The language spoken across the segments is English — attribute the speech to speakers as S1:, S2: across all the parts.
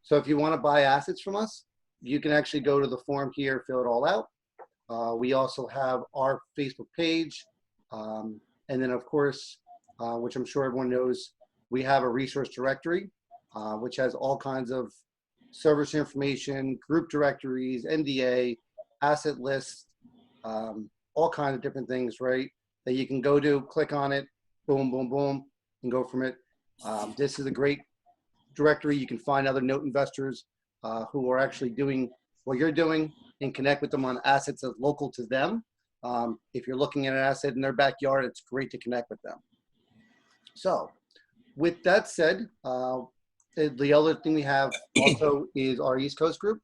S1: So if you want to buy assets from us, you can actually go to the form here, fill it all out. We also have our Facebook page. And then, of course, which I'm sure everyone knows, we have a resource directory, which has all kinds of service information, group directories, NDA, asset lists, all kinds of different things, right? That you can go to, click on it, boom, boom, boom, and go from it. This is a great directory. You can find other note investors who are actually doing what you're doing and connect with them on assets that's local to them. If you're looking at an asset in their backyard, it's great to connect with them. So with that said, the other thing we have also is our East Coast group.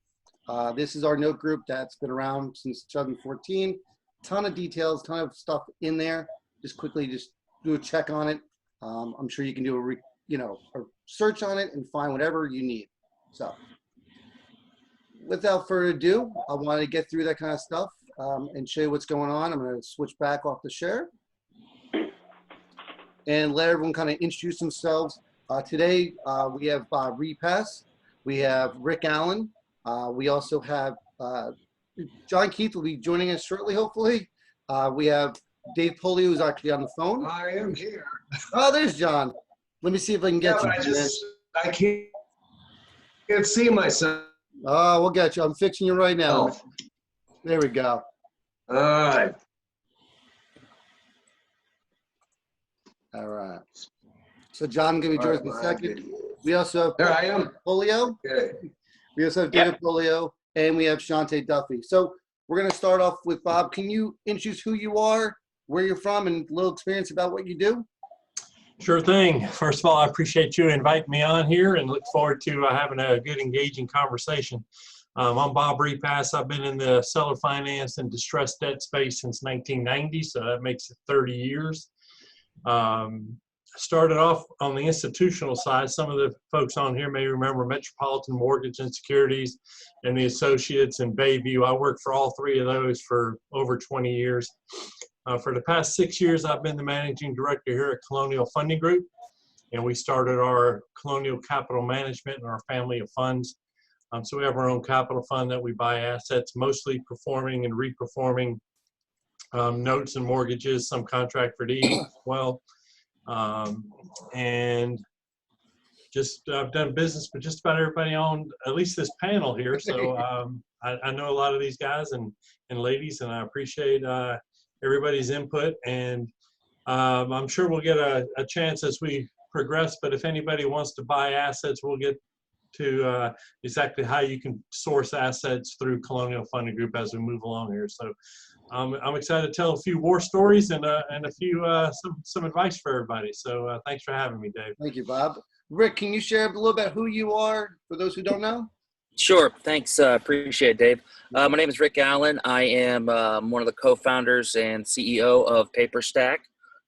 S1: This is our note group that's been around since 2014. Ton of details, ton of stuff in there. Just quickly just do a check on it. I'm sure you can do a search on it and find whatever you need. So without further ado, I wanted to get through that kind of stuff and show you what's going on. I'm going to switch back off the share and let everyone kind of introduce themselves. Today, we have Repass. We have Rick Allen. We also have John Keith will be joining us shortly, hopefully. We have Dave Pollio, who's actually on the phone.
S2: I am here.
S1: Oh, there's John. Let me see if I can get you.
S2: I can't see myself.
S1: Oh, we'll get you. I'm fixing you right now.
S2: Oh.
S1: There we go.
S2: All right.
S1: All right. So John, give me yours in a second. We also have
S2: There I am.
S1: Pollio.
S2: Okay.
S1: We also have David Pollio, and we have Shante Duffy. So we're going to start off with Bob. Can you introduce who you are, where you're from, and a little experience about what you do?
S3: Sure thing. First of all, I appreciate you inviting me on here and look forward to having a good, engaging conversation. I'm Bob Repass. I've been in the seller finance and distressed debt space since 1990, so that makes it 30 years. Started off on the institutional side. Some of the folks on here may remember Metropolitan Mortgage and Securities and the Associates and Bayview. I worked for all three of those for over 20 years. For the past 6 years, I've been the managing director here at Colonial Funding Group, and we started our Colonial Capital Management and our family of funds. So we have our own capital fund that we buy assets, mostly performing and reperforming notes and mortgages, some contract for deed as well. And just I've done business with just about everybody on at least this panel here. So I know a lot of these guys and ladies, and I appreciate everybody's input. And I'm sure we'll get a chance as we progress, but if anybody wants to buy assets, we'll get to exactly how you can source assets through Colonial Funding Group as we move along here. So I'm excited to tell a few war stories and a few some advice for everybody. So thanks for having me, Dave.
S1: Thank you, Bob. Rick, can you share a little bit who you are for those who don't know?
S4: Sure. Thanks. Appreciate it, Dave. My name is Rick Allen. I am one of the co-founders and CEO of Paperstac.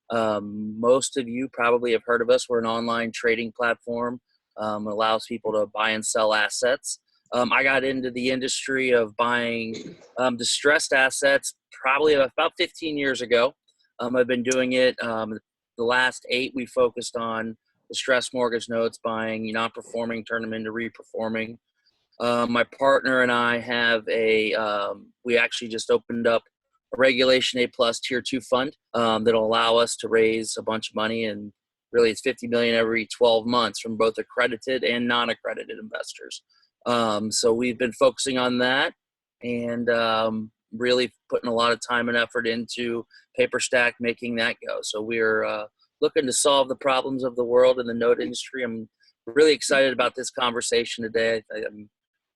S4: Most of you probably have heard of us. We're an online trading platform. Allows people to buy and sell assets. I got into the industry of buying distressed assets probably about 15 years ago. I've been doing it the last 8. We focused on distressed mortgage notes, buying non-performing, turn them into reperforming. My partner and I have we actually just opened up a Regulation A+ Tier 2 fund that'll allow us to raise a bunch of money, and really it's $50 million every 12 months from both accredited and non-accredited investors. So we've been focusing on that and really putting a lot of time and effort into Paperstac, making that go. So we're looking to solve the problems of the world in the note industry. I'm really excited about this conversation today. I'm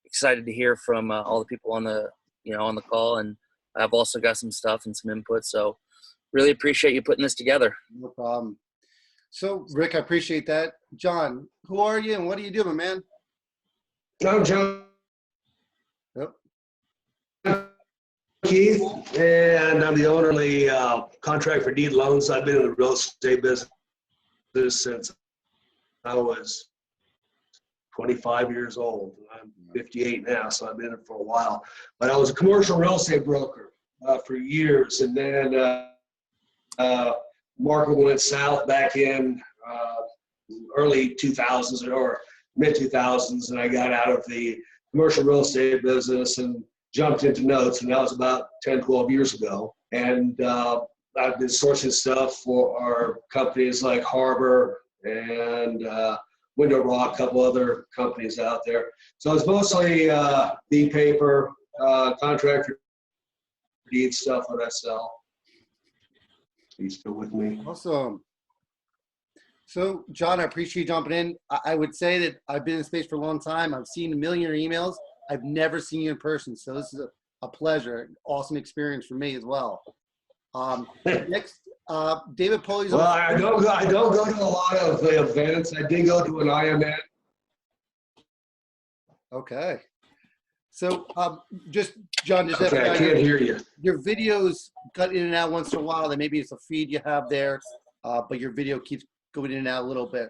S4: excited to hear from all the people on the on the call, and I've also got some stuff and some input. So really appreciate you putting this together.
S1: No problem. So Rick, I appreciate that. John, who are you and what do you do, my man?
S2: I'm John
S1: Yep.
S2: Keith, and I'm the owner of the contract for deed loans. I've been in the real estate business since I was 25 years old. I'm 58 now, so I've been in it for a while. But I was a commercial real estate broker for years, and then market went south back in early 2000s or mid-2000s, and I got out of the commercial real estate business and jumped into notes, and that was about 10, 12 years ago. And I've been sourcing stuff for our companies like Harbor and Window Rock, a couple other companies out there. So it's mostly deed paper, contractor deed stuff that I sell. Are you still with me?
S1: Awesome. So, John, I appreciate you jumping in. I would say that I've been in space for a long time. I've seen a million emails. I've never seen you in person. So this is a pleasure. Awesome experience for me as well. Next, David Pollio's.
S2: Well, I don't go to a lot of events. I did go to an IMN.
S1: Okay. So just, John, just
S2: Okay, I can't hear you.
S1: Your videos cut in and out once in a while. Then maybe it's a feed you have there, but your video keeps going in and out a little bit.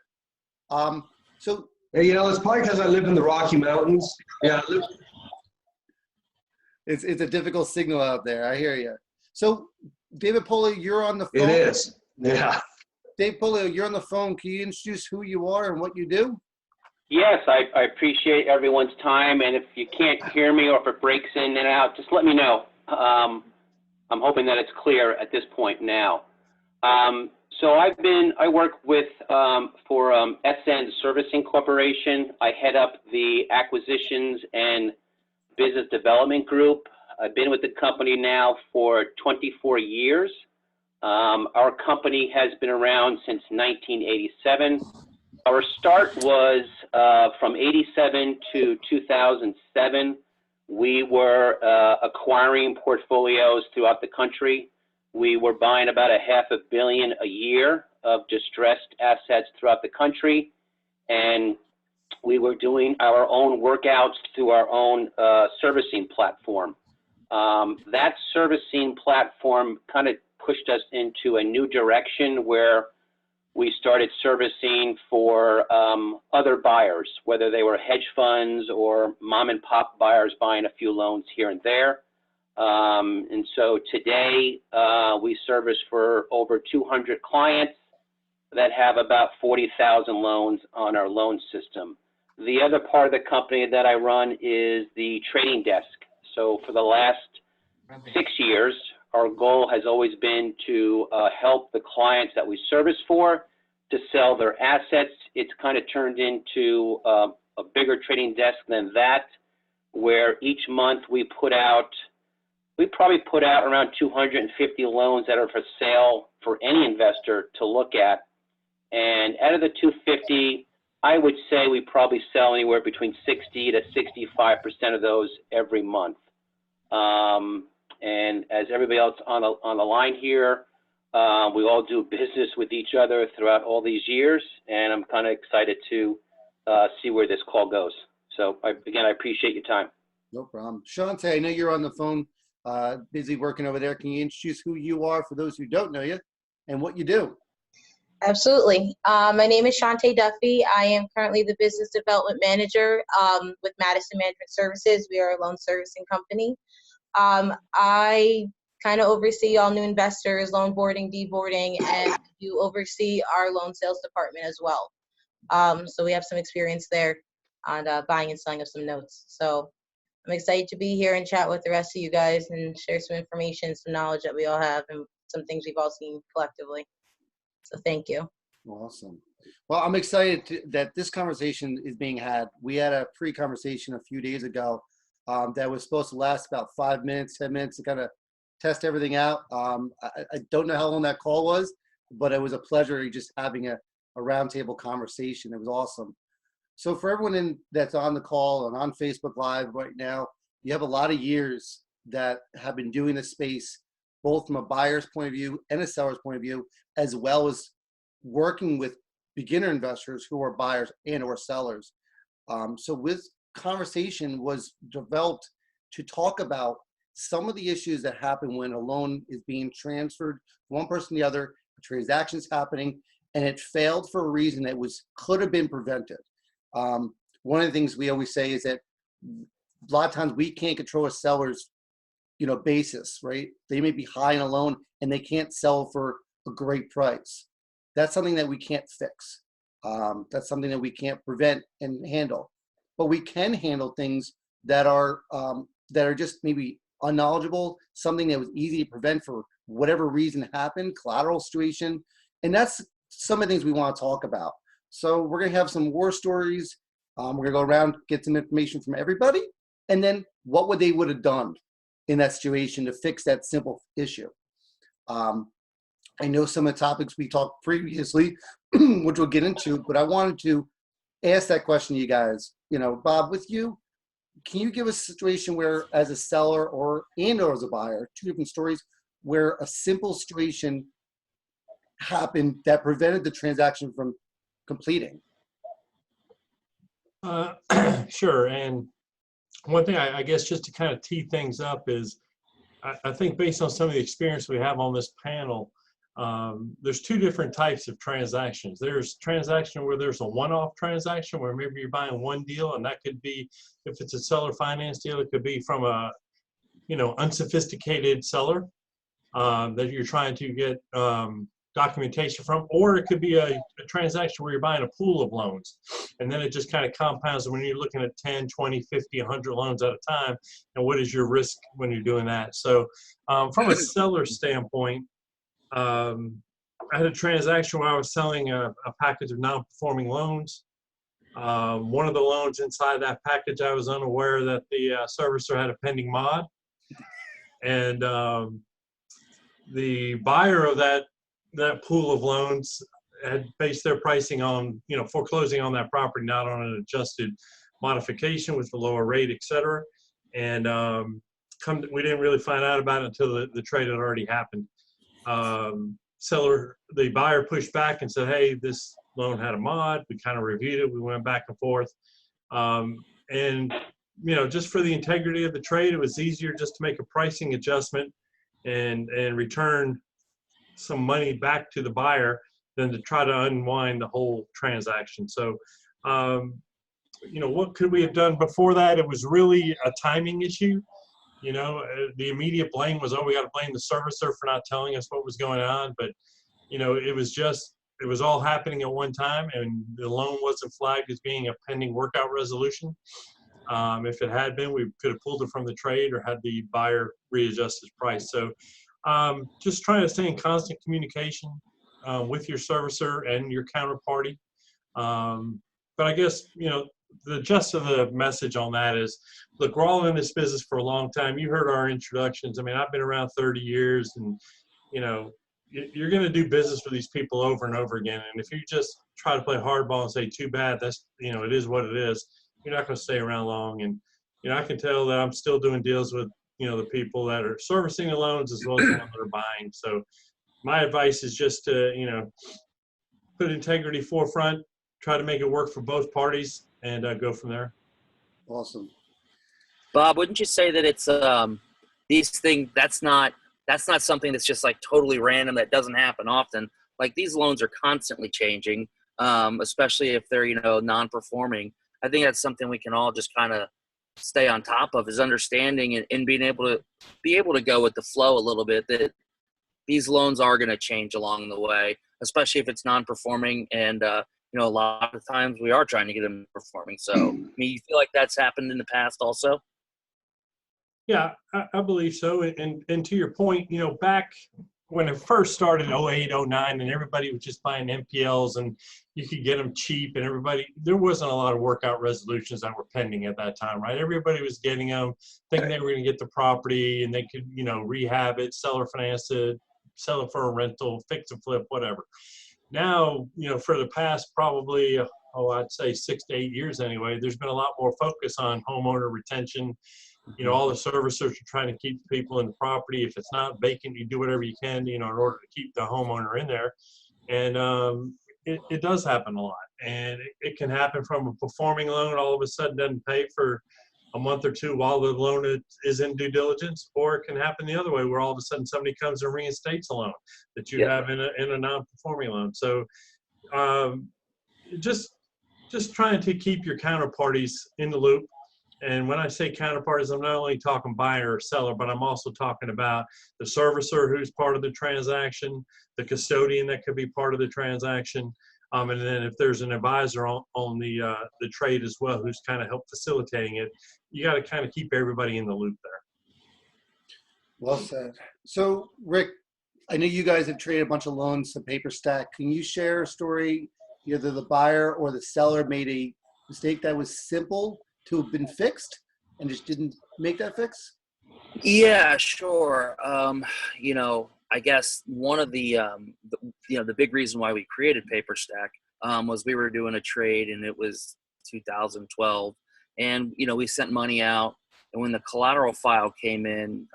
S1: So
S2: You know, it's probably because I live in the Rocky Mountains. Yeah,
S1: it's a difficult signal out there. I hear you. So David Pollio, you're on the phone.
S2: it is. Yeah.
S1: Dave Pollio, you're on the phone. Can you introduce who you are and what you do?
S5: Yes, I appreciate everyone's time, and if you can't hear me or if it breaks in and out, just let me know. I'm hoping that it's clear at this point now. So I work with for SN Servicing Corporation. I head up the acquisitions and business development group. I've been with the company now for 24 years. Our company has been around since 1987. Our start was from 87 to 2007. We were acquiring portfolios throughout the country. We were buying about $500 million a year of distressed assets throughout the country. And we were doing our own workouts through our own servicing platform. That servicing platform kind of pushed us into a new direction where we started servicing for other buyers, whether they were hedge funds or mom and pop buyers buying a few loans here and there. And so today we service for over 200 clients that have about 40,000 loans on our loan system. The other part of the company that I run is the trading desk. So for the last 6 years, our goal has always been to help the clients that we service for to sell their assets. It's kind of turned into a bigger trading desk than that, where each month we probably put out around 250 loans that are for sale for any investor to look at. And out of the 250, I would say we probably sell anywhere between 60 to 65% of those every month. And as everybody else on the line here, we all do business with each other throughout all these years, and I'm kind of excited to see where this call goes. So again, I appreciate your time.
S1: No problem. Shante, I know you're on the phone, busy working over there. Can you introduce who you are for those who don't know you and what you do?
S6: Absolutely. My name is Shante Duffy. I am currently the business development manager with Madison Management Services. We are a loan servicing company. I kind of oversee all new investors, loan boarding, deboarding, and you oversee our loan sales department as well. So we have some experience there on buying and selling of some notes. So I'm excited to be here and chat with the rest of you guys and share some information, some knowledge that we all have, and some things we've all seen collectively. So thank you.
S1: Awesome. Well, I'm excited that this conversation is being had. We had a pre-conversation a few days ago that was supposed to last about 5 minutes, 10 minutes to kind of test everything out. I don't know how long that call was, but it was a pleasure just having a roundtable conversation. It was awesome. So for everyone that's on the call and on Facebook Live right now, you have a lot of years that have been doing this space, both from a buyer's point of view and a seller's point of view, as well as working with beginner investors who are buyers and or sellers. So this conversation was developed to talk about some of the issues that happen when a loan is being transferred from one person to the other, a transaction's happening, and it failed for a reason that could have been prevented. One of the things we always say is that a lot of times we can't control a seller's, basis, right? They may be high in a loan and they can't sell for a great price. That's something that we can't fix. That's something that we can't prevent and handle. But we can handle things that are just maybe unknowledgeable, something that was easy to prevent for whatever reason happened, collateral situation. And that's some of the things we want to talk about. So we're going to have some war stories. We're going to go around, get some information from everybody, and then what would they would have done in that situation to fix that simple issue. I know some of the topics we talked previously, which we'll get into, but I wanted to ask that question to you guys. You know, Bob, with you, can you give us a situation where, as a seller or as a buyer, two different stories, where a simple situation happened that prevented the transaction from completing?
S3: Sure. And one thing I guess just to kind of tee things up is I think based on some of the experience we have on this panel, there's two different types of transactions. There's transaction where there's a one-off transaction where maybe you're buying one deal, and that could be, if it's a seller finance deal, it could be from a, unsophisticated seller that you're trying to get documentation from, or it could be a transaction where you're buying a pool of loans, and then it just kind of compounds when you're looking at 10, 20, 50, 100 loans at a time, and what is your risk when you're doing that. So from a seller standpoint, I had a transaction where I was selling a package of non-performing loans. One of the loans inside that package, I was unaware that the servicer had a pending mod, and the buyer of that pool of loans had based their pricing on, foreclosing on that property, not on an adjusted modification with the lower rate, et cetera. And we didn't really find out about it until the trade had already happened. The buyer pushed back and said, hey, this loan had a mod. We kind of reviewed it. We went back and forth. And, just for the integrity of the trade, it was easier just to make a pricing adjustment and return some money back to the buyer than to try to unwind the whole transaction. So, what could we have done before that? It was really a timing issue. The immediate blame was, we got to blame the servicer for not telling us what was going on. But, it was all happening at one time, and the loan wasn't flagged as being a pending workout resolution. If it had been, we could have pulled it from the trade or had the buyer readjust his price. So just trying to stay in constant communication with your servicer and your counterparty. But I guess, the gist of the message on that is, look, we're all in this business for a long time. You heard our introductions. I mean, I've been around 30 years, and, you're going to do business with these people over and over again. And if you just try to play hardball and say, too bad, that's, it is what it is, you're not going to stay around long. And, I can tell that I'm still doing deals with, the people that are servicing the loans as well as the ones that are buying. So my advice is just to, put integrity forefront, try to make it work for both parties, and go from there.
S1: Awesome.
S4: Bob, wouldn't you say that it's these things, that's not something that's just like totally random, that doesn't happen often? Like, these loans are constantly changing, especially if they're, non-performing. I think that's something we can all just kind of stay on top of, is understanding and being able to go with the flow a little bit, that these loans are going to change along the way, especially if it's non-performing. And, a lot of times we are trying to get them performing. So, I mean, you feel like that's happened in the past also?
S3: Yeah, I believe so. And to your point, back when it first started, 08, 09, and everybody was just buying NPLs and you could get them cheap, and there wasn't a lot of workout resolutions that were pending at that time, right? Everybody was getting them, thinking they were going to get the property and they could, rehab it, seller finance it, sell it for a rental, fix and flip, whatever. Now, for the past probably, I'd say 6 to 8 years anyway, there's been a lot more focus on homeowner retention. All the servicers are trying to keep people in the property. If it's not vacant, you do whatever you can, in order to keep the homeowner in there. And it does happen a lot. And it can happen from a performing loan, all of a sudden doesn't pay for a month or two while the loan is in due diligence, or it can happen the other way, where all of a sudden somebody comes and reinstates a loan that you have in a non-performing loan. So just trying to keep your counterparties in the loop. And when I say counterparties, I'm not only talking buyer or seller, but I'm also talking about the servicer who's part of the transaction, the custodian that could be part of the transaction, And then if there's an advisor on the trade as well, who's kind of helped facilitating it, you got to kind of keep everybody in the loop there.
S1: Well said. So, Rick, I know you guys have traded a bunch of loans to Paperstac. Can you share a story, either the buyer or the seller made a mistake that was simple to have been fixed and just didn't make that fix?
S4: Yeah, sure. You know, I guess one of the big reason why we created Paperstac was we were doing a trade, and it was 2012, and you know, we sent money out, and when the collateral file came in,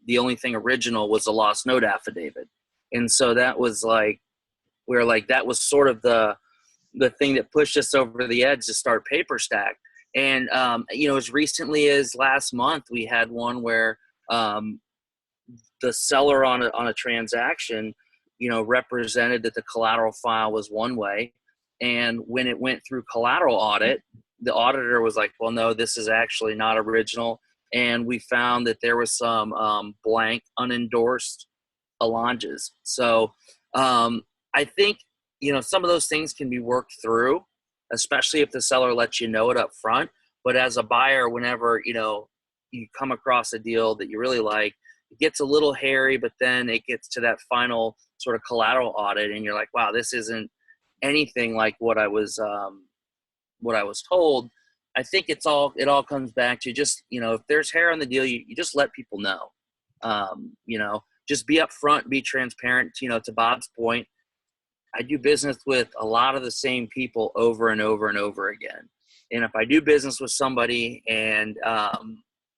S4: the only thing original was a lost note affidavit, and so that was like, we were like, that was sort of the thing that pushed us over the edge to start Paperstac. And you know, as recently as last month, we had one where the seller on a transaction, you know, represented that the collateral file was one way, and when it went through collateral audit, the auditor was like, well, no, this is actually not original, and we found that there was some blank unendorsed allonges. So I think, you know, some of those things can be worked through, especially if the seller lets you know it up front. But as a buyer, whenever, you know, you come across a deal that you really like, it gets a little hairy, but then it gets to that final sort of collateral audit, and you're like, wow, this isn't anything like what I was told. I think it all comes back to just, you know, if there's hair on the deal, you just let people know. You know, just be upfront, be transparent. You know, to Bob's point, I do business with a lot of the same people over and over and over again. And if I do business with somebody and,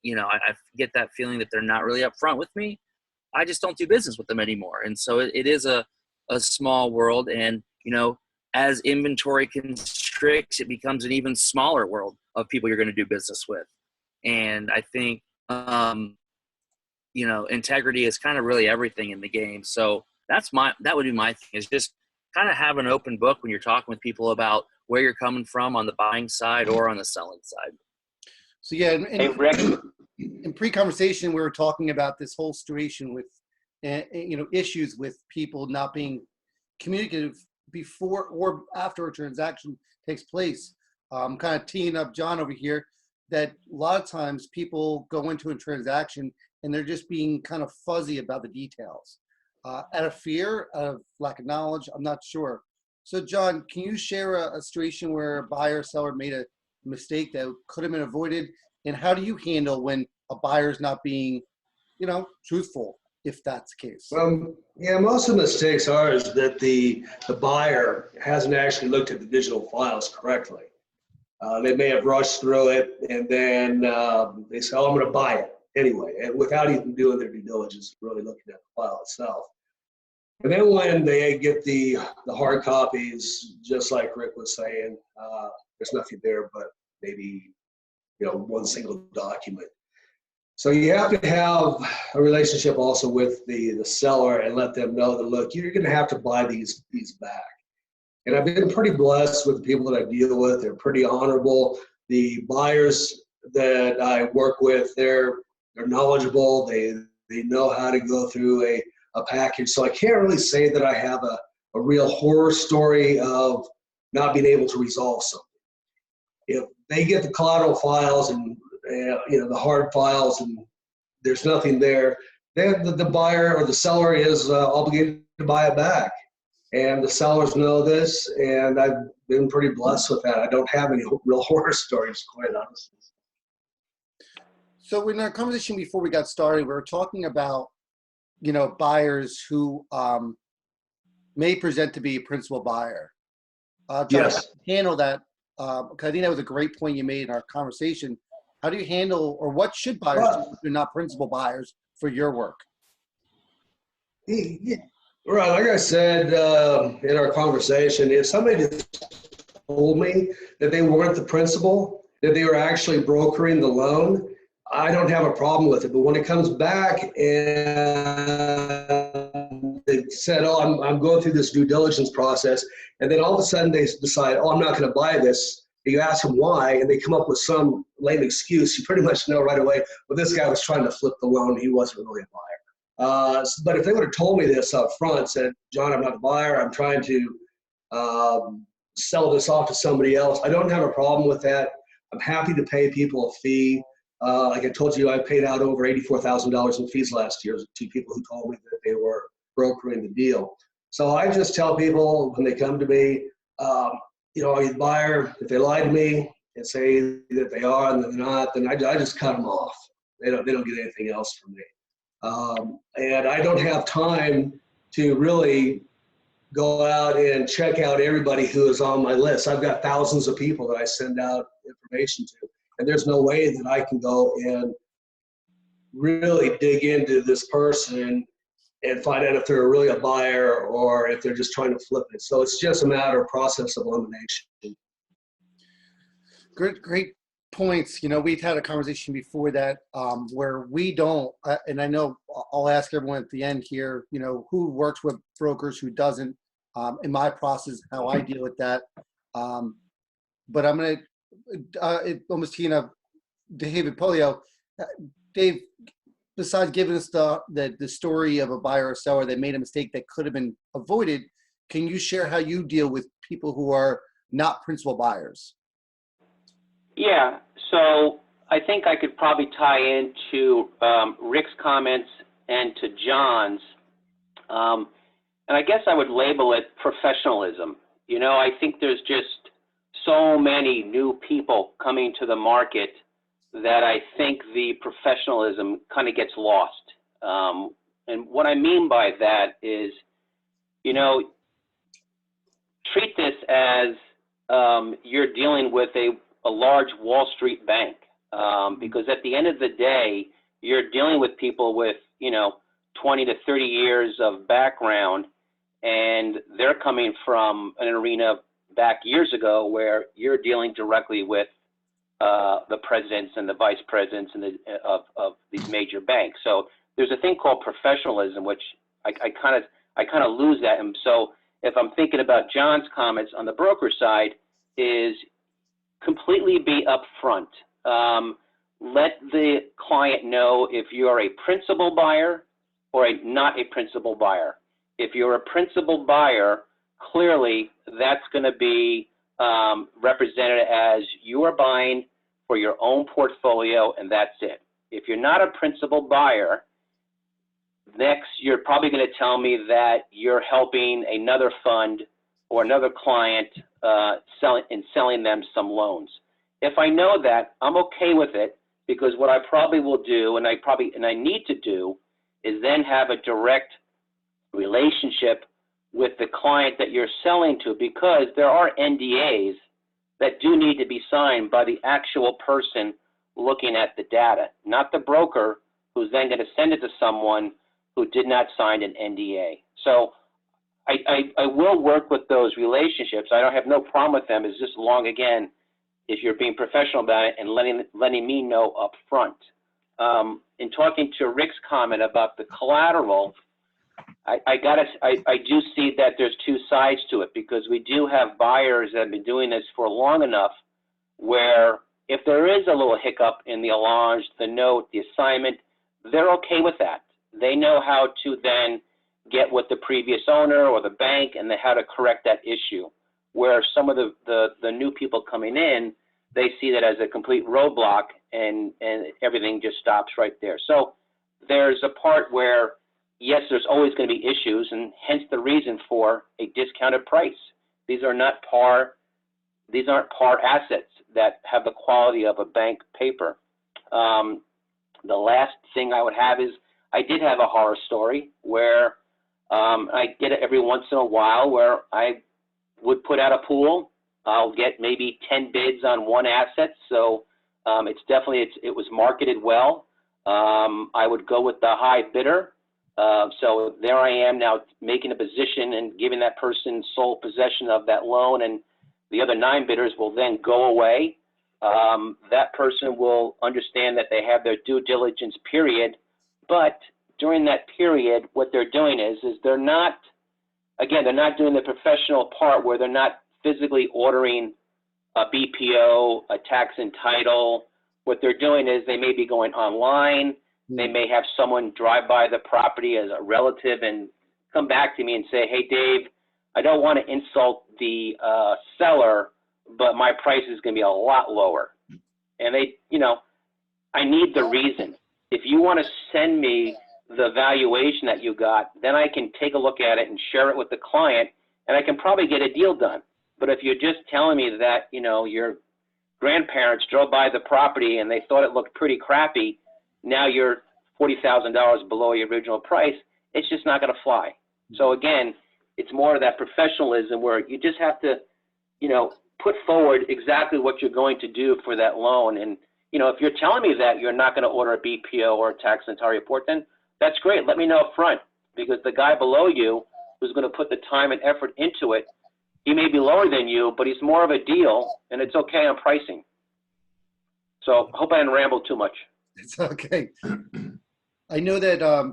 S4: you know, I get that feeling that they're not really upfront with me, I just don't do business with them anymore. And so it is a small world. And, you know, as inventory constricts, it becomes an even smaller world of people you're going to do business with. And I think, you know, integrity is kind of really everything in the game. So that would be my thing, is just kind of have an open book when you're talking with people about where you're coming from on the buying side or on the selling side.
S1: So yeah,
S5: Hey, Rick.
S1: in pre-conversation, we were talking about this whole situation with, you know, issues with people not being communicative before or after a transaction takes place. Kind of teeing up John over here, that a lot of times people go into a transaction and they're just being kind of fuzzy about the details. Out of fear, out of lack of knowledge, I'm not sure. So John, can you share a situation where a buyer or seller made a mistake that could have been avoided? And how do you handle when a buyer's not being, you know, truthful, if that's the case?
S2: Yeah, most of the mistakes are is that the buyer hasn't actually looked at the digital files correctly. They may have rushed through it, and then they say, oh, I'm going to buy it anyway, and without even doing their due diligence, really looking at the file itself. And then when they get the hard copies, just like Rick was saying, there's nothing there but maybe, you know, one single document. So you have to have a relationship also with the seller and let them know that, look, you're going to have to buy these back. And I've been pretty blessed with the people that I deal with. They're pretty honorable. The buyers that I work with, they're knowledgeable. They know how to go through a package. So I can't really say that I have a real horror story of not being able to resolve something. If they get the collateral files and you know, the hard files, and there's nothing there, then the buyer or the seller is obligated to buy it back. And the sellers know this, and I've been pretty blessed with that. I don't have any real horror stories, quite honestly.
S1: So in our conversation before we got started, we were talking about, you know, buyers who may present to be a principal buyer. John,
S2: Yes.
S1: how do you handle that? Because I think that was a great point you made in our conversation. How do you handle, or what should buyers do if they're not principal buyers for your work?
S2: Right, like I said in our conversation, if somebody just told me that they weren't the principal, that they were actually brokering the loan, I don't have a problem with it. But when it comes back and they said, oh, I'm going through this due diligence process, and then all of a sudden they decide, oh, I'm not going to buy this. You ask them why, and they come up with some lame excuse, you pretty much know right away, well, this guy was trying to flip the loan. He wasn't really a buyer. But if they would have told me this up front, said, John, I'm not the buyer, I'm trying to sell this off to somebody else. I don't have a problem with that. I'm happy to pay people a fee. Like I told you, I paid out over $84,000 in fees last year to people who told me that they were brokering the deal. So I just tell people when they come to me, you know, are you the buyer? If they lie to me and say that they are and they're not, then I just cut them off. They don't get anything else from me. And I don't have time to really go out and check out everybody who is on my list. I've got thousands of people that I send out information to, and there's no way that I can go and really dig into this person and find out if they're really a buyer or if they're just trying to flip it. So it's just a matter of process of elimination.
S1: Great points. You know, we've had a conversation before that where we don't, and I know I'll ask everyone at the end here, you know, who works with brokers, who doesn't, in my process, how I deal with that. But I'm going to almost teeing up David Pollio. Dave, besides giving us the story of a buyer or seller that made a mistake that could have been avoided, can you share how you deal with people who are not principal buyers?
S5: Yeah, so I think I could probably tie into Rick's comments and to John's, and I guess I would label it professionalism. You know, I think there's just so many new people coming to the market that I think the professionalism kind of gets lost. And what I mean by that is, you know, treat this as you're dealing with a large Wall Street bank, because at the end of the day, you're dealing with people with, you know, 20 to 30 years of background, and they're coming from an arena back years ago where you're dealing directly with the presidents and the vice presidents and of these major banks. So there's a thing called professionalism, which I kind of lose that. And so if I'm thinking about John's comments on the broker side, is completely be upfront. Let the client know if you are a principal buyer or not a principal buyer. If you're a principal buyer, clearly that's going to be represented as you are buying for your own portfolio, and that's it. If you're not a principal buyer, next you're probably going to tell me that you're helping another fund or another client selling them some loans. If I know that, I'm okay with it, because what I probably will do, and I need to do, is then have a direct relationship with the client that you're selling to, because there are NDAs that do need to be signed by the actual person looking at the data, not the broker who's then going to send it to someone who did not sign an NDA. So I will work with those relationships. I don't have no problem with them. It's just long, again, if you're being professional about it and letting me know up front. In talking to Rick's comment about the collateral, I do see that there's two sides to it, because we do have buyers that have been doing this for long enough where if there is a little hiccup in the allonge, the note, the assignment, they're okay with that. They know how to then get with the previous owner or the bank and how to correct that issue. Where some of the new people coming in, they see that as a complete roadblock, and everything just stops right there. So there's a part where, yes, there's always going to be issues, and hence the reason for a discounted price. These aren't par assets that have the quality of a bank paper. The last thing I would have is, I did have a horror story where I get it every once in a while where I would put out a pool. I'll get maybe 10 bids on one asset. So it was marketed well. I would go with the high bidder. So there I am now making a position and giving that person sole possession of that loan, and the other 9 bidders will then go away. That person will understand that they have their due diligence period, but during that period, what they're doing is they're not doing the professional part where they're not physically ordering a BPO, a tax and title. What they're doing is they may be going online. They may have someone drive by the property as a relative and come back to me and say, hey, Dave, I don't want to insult the seller, but my price is going to be a lot lower. And they, I need the reason. If you want to send me the valuation that you got, then I can take a look at it and share it with the client, and I can probably get a deal done. But if you're just telling me that, your grandparents drove by the property and they thought it looked pretty crappy, now you're $40,000 below your original price, it's just not going to fly. So again, it's more of that professionalism where you just have to, put forward exactly what you're going to do for that loan. And, if you're telling me that you're not going to order a BPO or a tax inventory report, then that's great. Let me know up front, because the guy below you who's going to put the time and effort into it, he may be lower than you, but he's more of a deal, and it's okay on pricing. So hope I didn't ramble too much.
S1: It's okay. I know that, a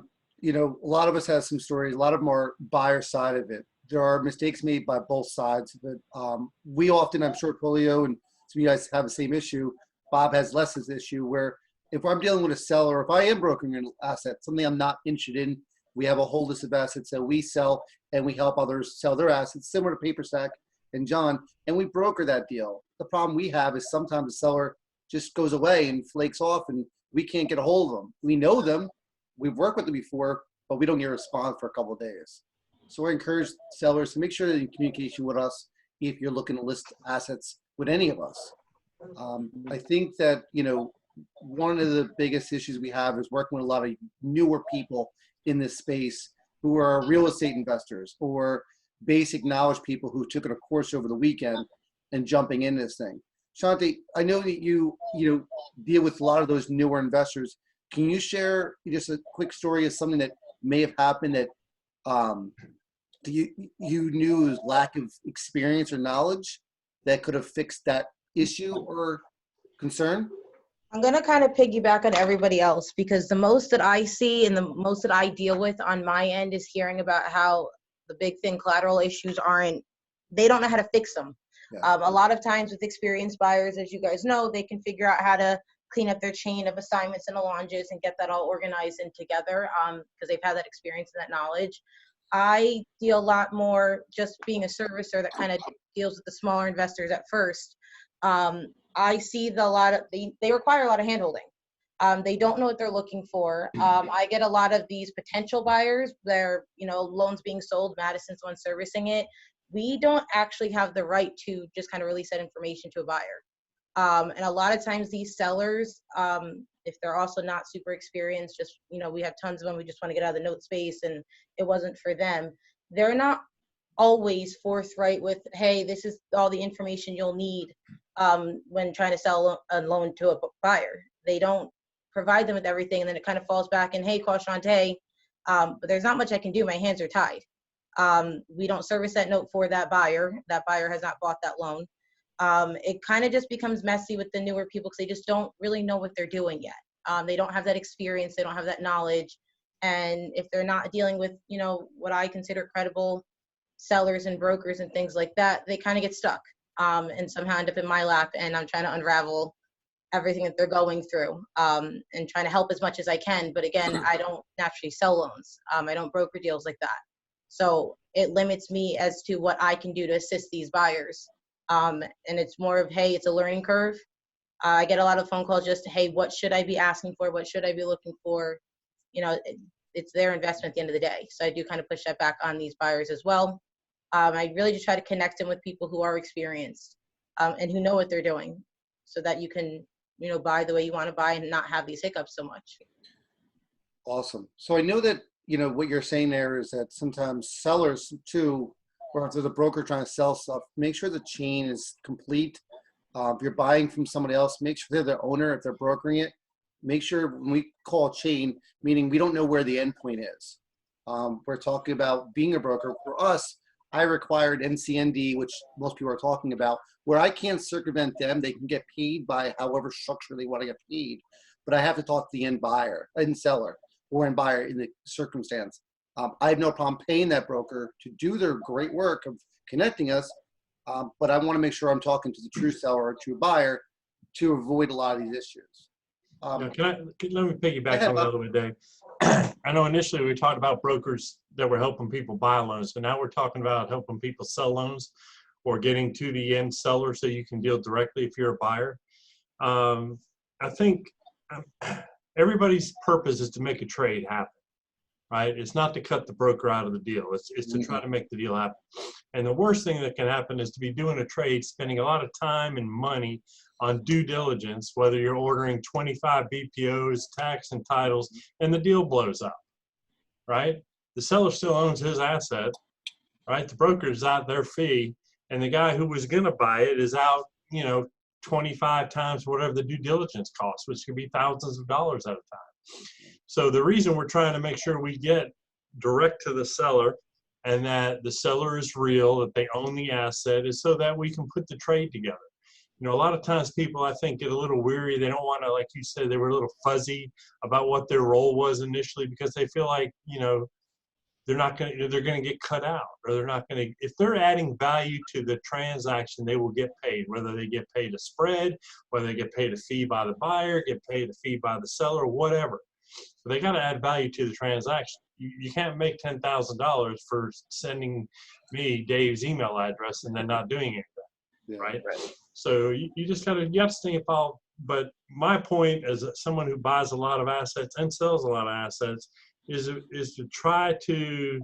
S1: lot of us have some stories. A lot of them are buyer side of it. There are mistakes made by both sides of it. We often, I'm sure Pollio and some of you guys have the same issue. Bob has less of this issue where if I'm dealing with a seller, if I am brokering an asset, something I'm not interested in, we have a whole list of assets that we sell and we help others sell their assets, similar to Paperstac and John, and we broker that deal. The problem we have is sometimes the seller just goes away and flakes off and we can't get a hold of them. We know them, we've worked with them before, but we don't get a response for a couple of days. So I encourage sellers to make sure that you're in communication with us if you're looking to list assets with any of us. I think that, one of the biggest issues we have is working with a lot of newer people in this space who are real estate investors or basic knowledge people who took a course over the weekend and jumping into this thing. Shante, I know that you deal with a lot of those newer investors. Can you share just a quick story of something that may have happened that you knew was lack of experience or knowledge that could have fixed that issue or concern?
S6: I'm going to kind of piggyback on everybody else because the most that I see and the most that I deal with on my end is hearing about how the big thing collateral issues they don't know how to fix them. Yeah. A lot of times with experienced buyers, as you guys know, they can figure out how to clean up their chain of assignments and allonges and get that all organized and together because they've had that experience and that knowledge. I deal a lot more just being a servicer that kind of deals with the smaller investors at first. I see they require a lot of handholding. They don't know what they're looking for. I get a lot of these potential buyers, they're, loans being sold, Madison's the one servicing it. We don't actually have the right to just kind of release that information to a buyer. And a lot of times these sellers, if they're also not super experienced, just, we have tons of them, we just want to get out of the note space and it wasn't for them. They're not always forthright with, hey, this is all the information you'll need when trying to sell a loan to a buyer. They don't provide them with everything, and then it kind of falls back and, hey, call Shante, but there's not much I can do. My hands are tied. We don't service that note for that buyer. That buyer has not bought that loan. It kind of just becomes messy with the newer people because they just don't really know what they're doing yet. They don't have that experience. They don't have that knowledge. And if they're not dealing with, what I consider credible sellers and brokers and things like that, they kind of get stuck and somehow end up in my lap, and I'm trying to unravel everything that they're going through and trying to help as much as I can. But again, I don't naturally sell loans. I don't broker deals like that. So it limits me as to what I can do to assist these buyers. And it's more of, hey, it's a learning curve. I get a lot of phone calls just, hey, what should I be asking for? What should I be looking for? It's their investment at the end of the day. So I do kind of push that back on these buyers as well. I really just try to connect them with people who are experienced and who know what they're doing so that you can, buy the way you want to buy and not have these hiccups so much.
S1: Awesome. So I know that, what you're saying there is that sometimes sellers too, or if there's a broker trying to sell stuff, make sure the chain is complete. If you're buying from somebody else, make sure they're the owner. If they're brokering it, make sure when we call chain, meaning we don't know where the end point is. We're talking about being a broker. For us, I required NCND, which most people are talking about, where I can't circumvent them. They can get paid by however structure they want to get paid, but I have to talk to the end buyer, end seller, or end buyer in the circumstance. I have no problem paying that broker to do their great work of connecting us, but I want to make sure I'm talking to the true seller or true buyer to avoid a lot of these issues.
S3: Let me piggyback on the other one, Dave. I know initially we talked about brokers that were helping people buy loans, but now we're talking about helping people sell loans. or getting to the end seller so you can deal directly if you're a buyer. I think everybody's purpose is to make a trade happen, right? It's not to cut the broker out of the deal. It's to try to make the deal happen. And the worst thing that can happen is to be doing a trade, spending a lot of time and money on due diligence, whether you're ordering 25 BPOs, tax and titles, and the deal blows up, right? The seller still owns his asset, right? The broker's out their fee, and the guy who was gonna buy it is out, 25 times whatever the due diligence costs, which could be thousands of dollars at a time. So the reason we're trying to make sure we get direct to the seller and that the seller is real, that they own the asset, is so that we can put the trade together. A lot of times people, I think, get a little weary. They don't want to, like you said, they were a little fuzzy about what their role was initially because they feel like, they're going to get cut out, or they're not going to, if they're adding value to the transaction, they will get paid, whether they get paid a spread, whether they get paid a fee by the buyer, get paid a fee by the seller, whatever. So they got to add value to the transaction. You can't make $10,000 for sending me Dave's email address and then not doing anything, right? So you just got to, you have to think about, but my point as someone who buys a lot of assets and sells a lot of assets is to try to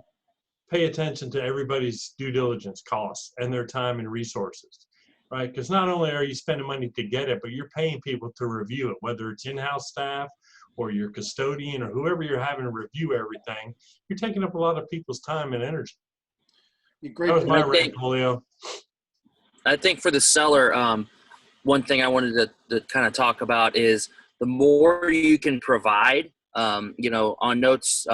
S3: pay attention to everybody's due diligence costs and their time and resources, right? Because not only are you spending money to get it, but you're paying people to review it, whether it's in-house staff or your custodian or whoever you're having to review everything. You're taking up a lot of people's time and energy. That was my rant, Pollio.
S4: I think for the seller, one thing I wanted to kind of talk about is the more you can provide, on Notes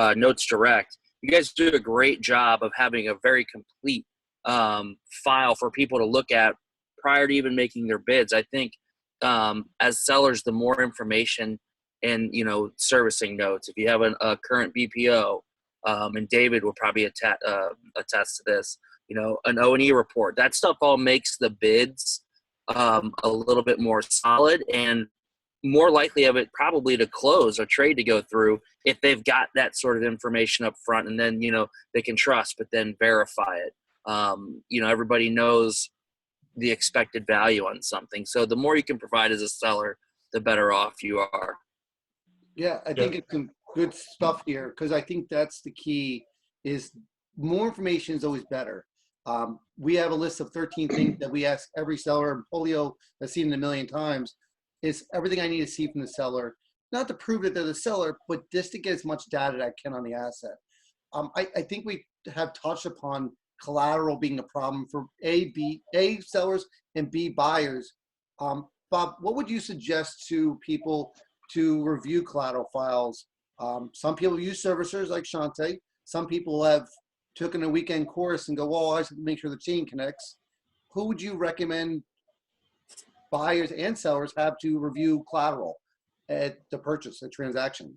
S4: Direct, you guys do a great job of having a very complete file for people to look at prior to even making their bids. I think as sellers, the more information and, servicing notes, if you have a current BPO, and David will probably attest to this, an O&E report, that stuff all makes the bids a little bit more solid and more likely of it probably to close, a trade to go through if they've got that sort of information up front, and then, they can trust, but then verify it. Everybody knows the expected value on something. So the more you can provide as a seller, the better off you are.
S1: Yeah, I think it's some good stuff here, because I think that's the key, is more information is always better. We have a list of 13 things that we ask every seller, and Pollio has seen it a million times, is everything I need to see from the seller, not to prove that they're the seller, but just to get as much data that I can on the asset. I think we have touched upon collateral being a problem for A sellers and B buyers. Bob, what would you suggest to people to review collateral files? Some people use servicers like Shante. Some people have taken a weekend course and go, well, I have to make sure the chain connects. Who would you recommend buyers and sellers have to review collateral at the purchase, the transaction?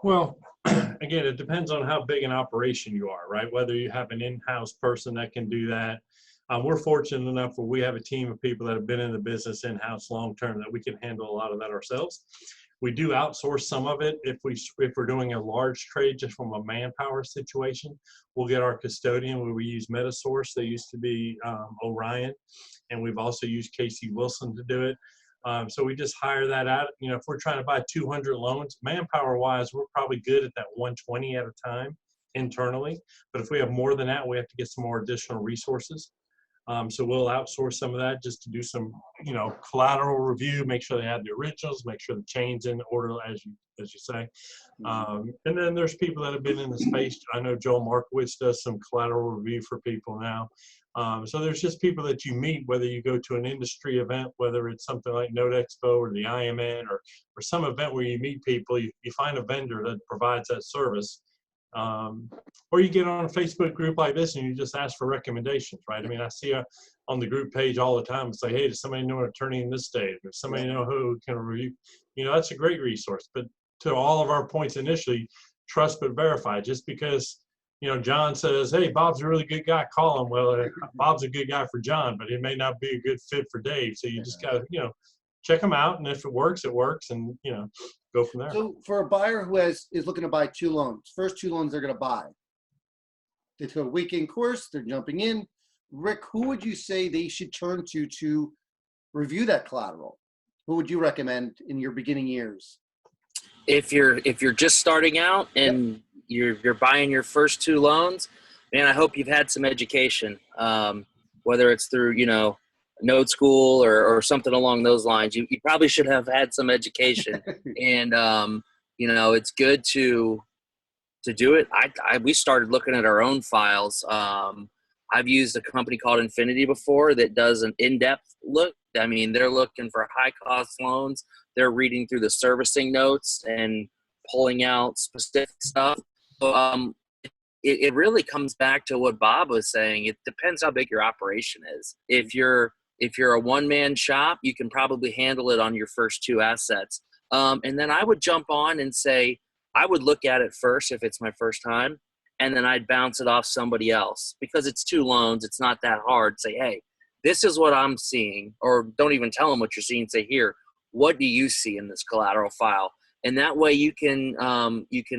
S3: Well, again, it depends on how big an operation you are, right? Whether you have an in-house person that can do that. We're fortunate enough where we have a team of people that have been in the business in-house long-term that we can handle a lot of that ourselves. We do outsource some of it. If we're doing a large trade just from a manpower situation, we'll get our custodian where we use Metasource. They used to be Orion, and we've also used Casey Wilson to do it. So we just hire that out. If we're trying to buy 200 loans, manpower-wise, we're probably good at that 120 at a time internally. But if we have more than that, we have to get some more additional resources. So we'll outsource some of that just to do some, collateral review, make sure they have the originals, make sure the chain's in order, as you say. And then there's people that have been in the space. I know Joel Markowitz does some collateral review for people now. So there's just people that you meet, whether you go to an industry event, whether it's something like Note Expo or the IMN or some event where you meet people, you find a vendor that provides that service. Or you get on a Facebook group like this and you just ask for recommendations, right? I mean, I see on the group page all the time, it's like, hey, does somebody know an attorney in this state? Or somebody know who can review? That's a great resource. But to all of our points initially, trust but verify. Just because, John says, hey, Bob's a really good guy, call him. Well, Bob's a good guy for John, but it may not be a good fit for Dave. So you just got to, check them out. And if it works, and, go from there.
S1: So for a buyer who is looking to buy 2 loans, first 2 loans they're going to buy. They took a weekend course, they're jumping in. Rick, who would you say they should turn to review that collateral? Who would you recommend in your beginning years?
S4: If you're just starting out and you're buying your first 2 loans, man, I hope you've had some education, whether it's through Node School or something along those lines. You probably should have had some education, and it's good to do it. We started looking at our own files. I've used a company called Infinity before that does an in-depth look. I mean, they're looking for high-cost loans. They're reading through the servicing notes and pulling out specific stuff. So, it really comes back to what Bob was saying. It depends how big your operation is. If you're a one-man shop, you can probably handle it on your first 2 assets. And then I would jump on and say, I would look at it first if it's my first time, and then I'd bounce it off somebody else because it's 2 loans. It's not that hard. Say, hey, this is what I'm seeing, or don't even tell them what you're seeing. Say, here, what do you see in this collateral file? And that way you can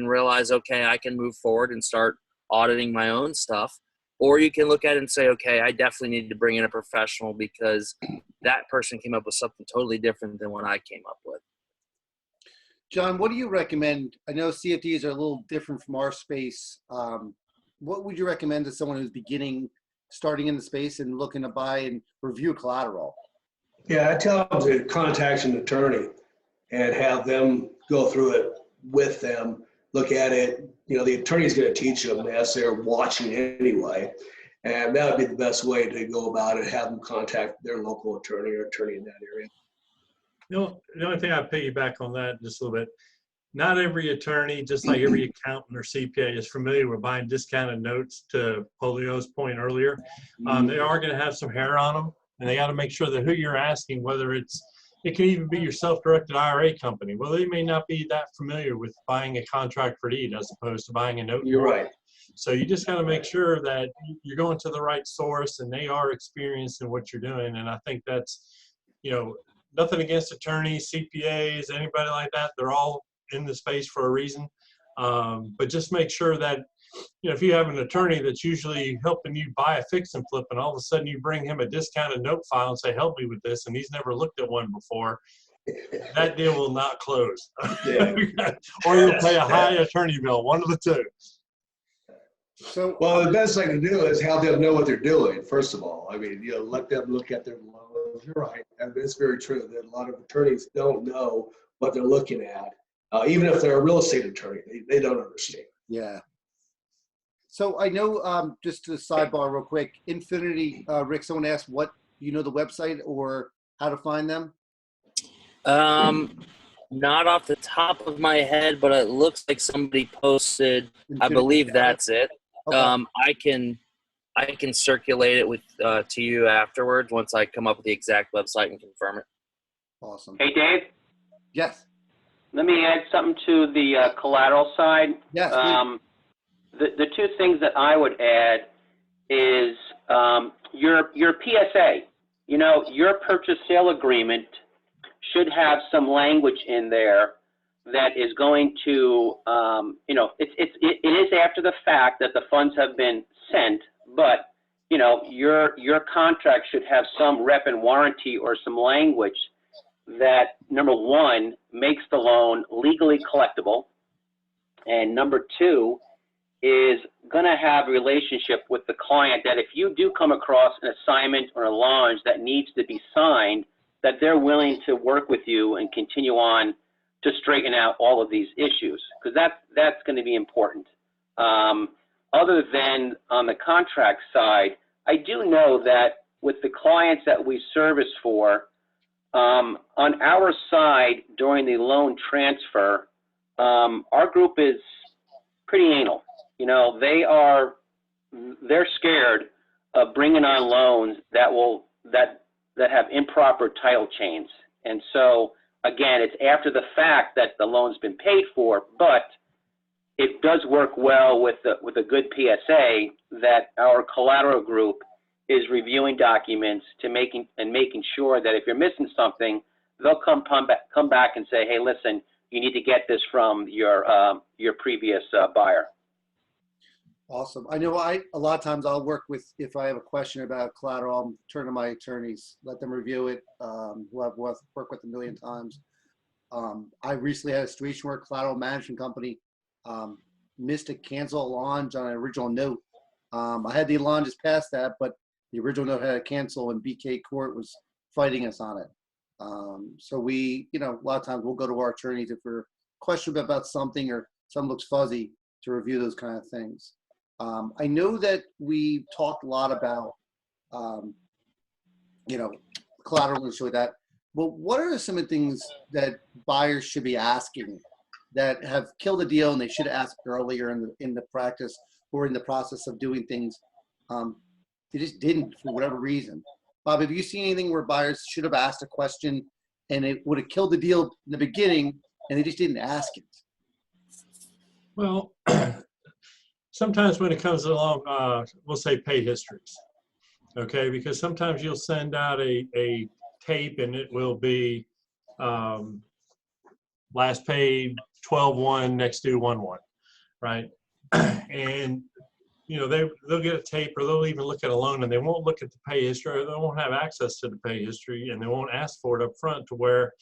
S4: realize, okay, I can move forward and start auditing my own stuff. Or you can look at it and say, okay, I definitely need to bring in a professional because that person came up with something totally different than what I came up with.
S1: John, what do you recommend? I know CFDs are a little different from our space. What would you recommend to someone who's starting in the space and looking to buy and review collateral?
S2: Yeah, I tell them to contact an attorney and have them go through it with them, look at it. The attorney's going to teach them as they're watching anyway. And that would be the best way to go about it, have them contact their local attorney or attorney in that area.
S3: The only thing I'd piggyback on that just a little bit, not every attorney, just like every accountant or CPA, is familiar with buying discounted notes. To Pollio's point earlier, they are going to have some hair on them, and they got to make sure that who you're asking, whether it can even be your self-directed IRA company. Well, they may not be that familiar with buying a contract for deed as opposed to buying a note.
S2: You're right.
S3: So you just got to make sure that you're going to the right source and they are experienced in what you're doing. And I think that's, nothing against attorneys, CPAs, anybody like that. They're all in the space for a reason. But just make sure that, if you have an attorney that's usually helping you buy a fix and flip, and all of a sudden you bring him a discounted note file and say, help me with this, and he's never looked at one before, that deal will not close.
S2: Yeah.
S3: Or you'll pay a high attorney bill, one of the two.
S1: So,
S2: well, the best thing to do is have them know what they're doing, first of all. I mean, let them look at their loans. You're right. And it's very true that a lot of attorneys don't know what they're looking at. Even if they're a real estate attorney, they don't understand.
S1: Yeah. So I know, just to sidebar real quick, Infinity, Rick, someone asked the website or how to find them?
S4: Not off the top of my head, but it looks like somebody posted.
S1: Infinity,
S4: I believe that's it.
S1: Okay.
S4: I can circulate it with to you afterwards once I come up with the exact website and confirm it.
S1: Awesome.
S5: Hey, Dave,
S1: Yes.
S5: let me add something to the collateral side.
S1: Yes.
S5: The 2 things that I would add is your PSA. Your purchase sale agreement should have some language in there that is going to, it is after the fact that the funds have been sent, but your contract should have some rep and warranty or some language that, number 1, makes the loan legally collectible, and number 2, is going to have a relationship with the client that if you do come across an assignment or a launch that needs to be signed, that they're willing to work with you and continue on to straighten out all of these issues, because that's going to be important. Other than on the contract side, I do know that with the clients that we service for, on our side during the loan transfer, our group is pretty anal. They're scared of bringing on loans that have improper title chains. And so, again, it's after the fact that the loan's been paid for, but it does work well with a good PSA that our collateral group is reviewing documents making sure that if you're missing something, they'll come back and say, hey, listen, you need to get this from your previous buyer.
S1: Awesome. I know a lot of times I'll work with, if I have a question about collateral, I'll turn to my attorneys, let them review it, who I've worked with a million times. I recently had a situation where a collateral management company missed to cancel a launch on an original note. I had the launches past that, but the original note had to cancel, and BK Court was fighting us on it. So we, a lot of times we'll go to our attorneys if we're questioned about something or something looks fuzzy to review those kind of things. I know that we talked a lot about, collateral and shit like that. Well, what are some of the things that buyers should be asking that have killed a deal and they should ask earlier in the practice or in the process of doing things? They just didn't for whatever reason. Bob, have you seen anything where buyers should have asked a question and it would have killed the deal in the beginning and they just didn't ask it?
S3: Well, sometimes when it comes along, we'll say pay histories, okay? Because sometimes you'll send out a tape and it will be last paid 12/1, next due 1/1, right? And they'll get a tape, or they'll even look at a loan and they won't look at the pay history, or they won't have access to the pay history, and they won't ask for it up front, to where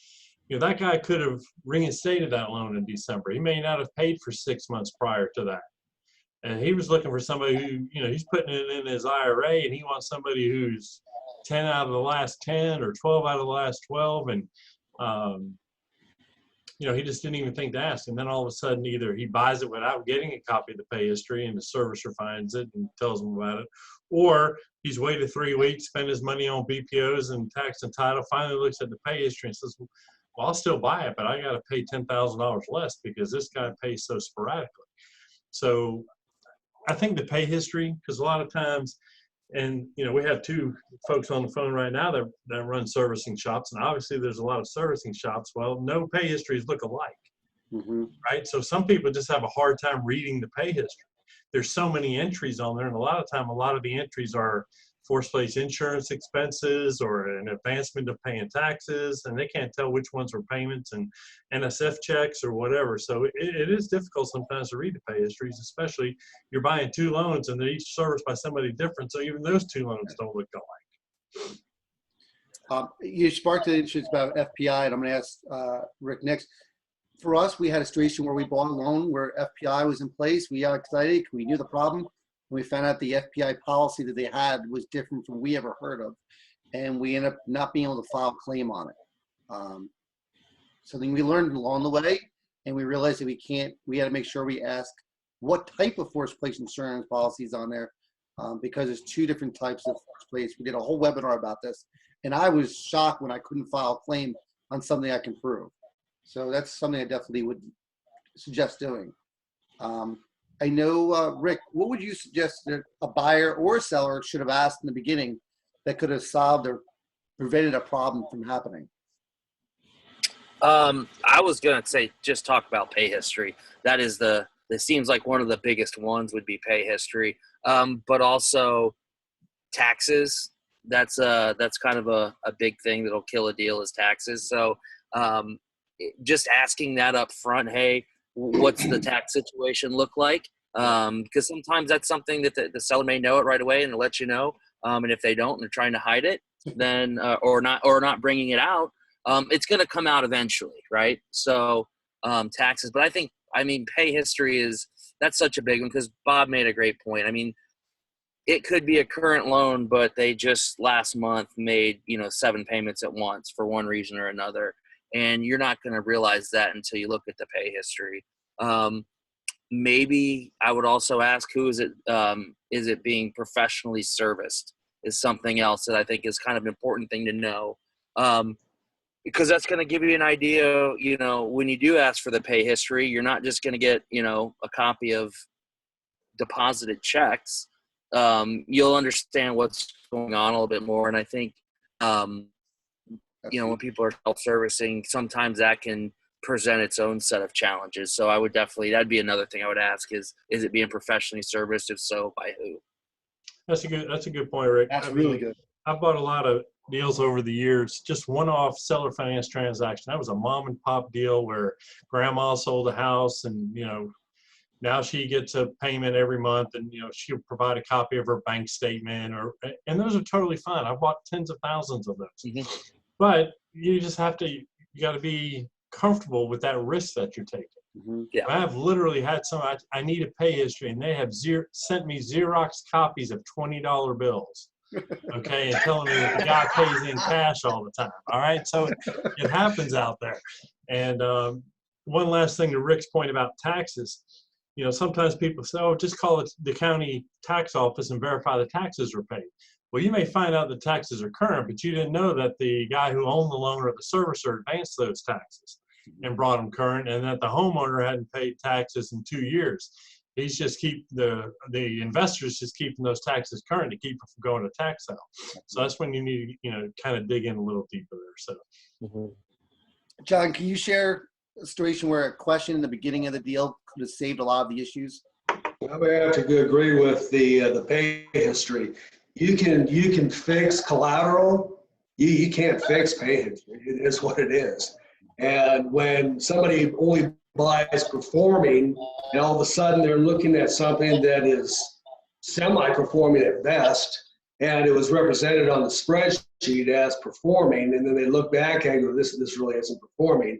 S3: that guy could have reinstated that loan in December. He may not have paid for 6 months prior to that. And he was looking for somebody who, he's putting it in his IRA, and he wants somebody who's 10 out of the last 10 or 12 out of the last 12. And, he just didn't even think to ask. And then all of a sudden, either he buys it without getting a copy of the pay history and the servicer finds it and tells him about it, or he's waited 3 weeks, spent his money on BPOs and tax and title, finally looks at the pay history and says, well, I'll still buy it, but I got to pay $10,000 less because this guy pays so sporadically. So I think the pay history, because a lot of times, and we have 2 folks on the phone right now that run servicing shops, and obviously there's a lot of servicing shops. Well, no pay histories look alike, right? So some people just have a hard time reading the pay history. There's so many entries on there, and a lot of the entries are forced place insurance expenses or an advancement of paying taxes, and they can't tell which ones were payments and NSF checks or whatever. So it is difficult sometimes to read the pay histories, especially you're buying 2 loans and they're each serviced by somebody different. So even those 2 loans don't look alike.
S1: You sparked the interest about FPI, and I'm going to ask Rick next. For us, we had a situation where we bought a loan where FPI was in place. We got excited. We knew the problem. We found out the FPI policy that they had was different from we ever heard of, and we ended up not being able to file a claim on it. Something we learned along the way, and we realized that we had to make sure we ask what type of forced place insurance policy is on there, because there's 2 different types of forced place. We did a whole webinar about this, and I was shocked when I couldn't file a claim on something I can prove. So that's something I definitely would suggest doing. I know, Rick, what would you suggest that a buyer or a seller should have asked in the beginning that could have solved or prevented a problem from happening?
S4: I was going to say, just talk about pay history. That is it seems like one of the biggest ones would be pay history. But also taxes. That's kind of a big thing that'll kill a deal, is taxes. So, just asking that up front, hey, what's the tax situation look like? Because sometimes that's something that the seller may know it right away and they'll let you know. And if they don't and they're trying to hide it, then or not bringing it out, it's going to come out eventually, right? So taxes, but I mean, pay history that's such a big one, because Bob made a great point. I mean, it could be a current loan, but they just last month made 7 payments at once for one reason or another. And you're not going to realize that until you look at the pay history. Maybe I would also ask, who is it? Is it being professionally serviced? Is something else that I think is kind of an important thing to know, because that's going to give you an idea. When you do ask for the pay history, you're not just going to get a copy of deposited checks. You'll understand what's going on a little bit more, and I think. When people are self-servicing, sometimes that can present its own set of challenges. So I would that'd be another thing I would ask is it being professionally serviced? If so, by who? That's
S3: a good point, Rick.
S1: That's really good.
S3: I've bought a lot of deals over the years, just one-off seller finance transaction. That was a mom and pop deal where grandma sold a house and, Now she gets a payment every month, and she'll provide a copy of her bank statement, and those are totally fine. I've bought tens of thousands of those. But you just have to, you got to be comfortable with that risk that you're taking.
S4: Yeah.
S3: I have literally had some, I need a pay history, and they have sent me Xerox copies of $20 bills. Okay, and telling me that the guy pays in cash all the time. All right, so it happens out there. And one last thing to Rick's point about taxes, sometimes people say, oh, just call it the county tax office and verify the taxes are paid. Well, you may find out the taxes are current, but you didn't know that the guy who owned the loan or the servicer advanced those taxes and brought them current, and that the homeowner hadn't paid taxes in 2 years. He's just the investors just keeping those taxes current to keep them from going to tax sale. So that's when you need to, kind of dig in a little deeper there. So,
S1: John, can you share a situation where a question in the beginning of the deal could have saved a lot of the issues?
S2: I would have to agree with the pay history. You can fix collateral. You can't fix pay history. It is what it is. And when somebody only buys performing, and all of a sudden they're looking at something that is semi-performing at best, and it was represented on the spreadsheet as performing, and then they look back and go, this really isn't performing,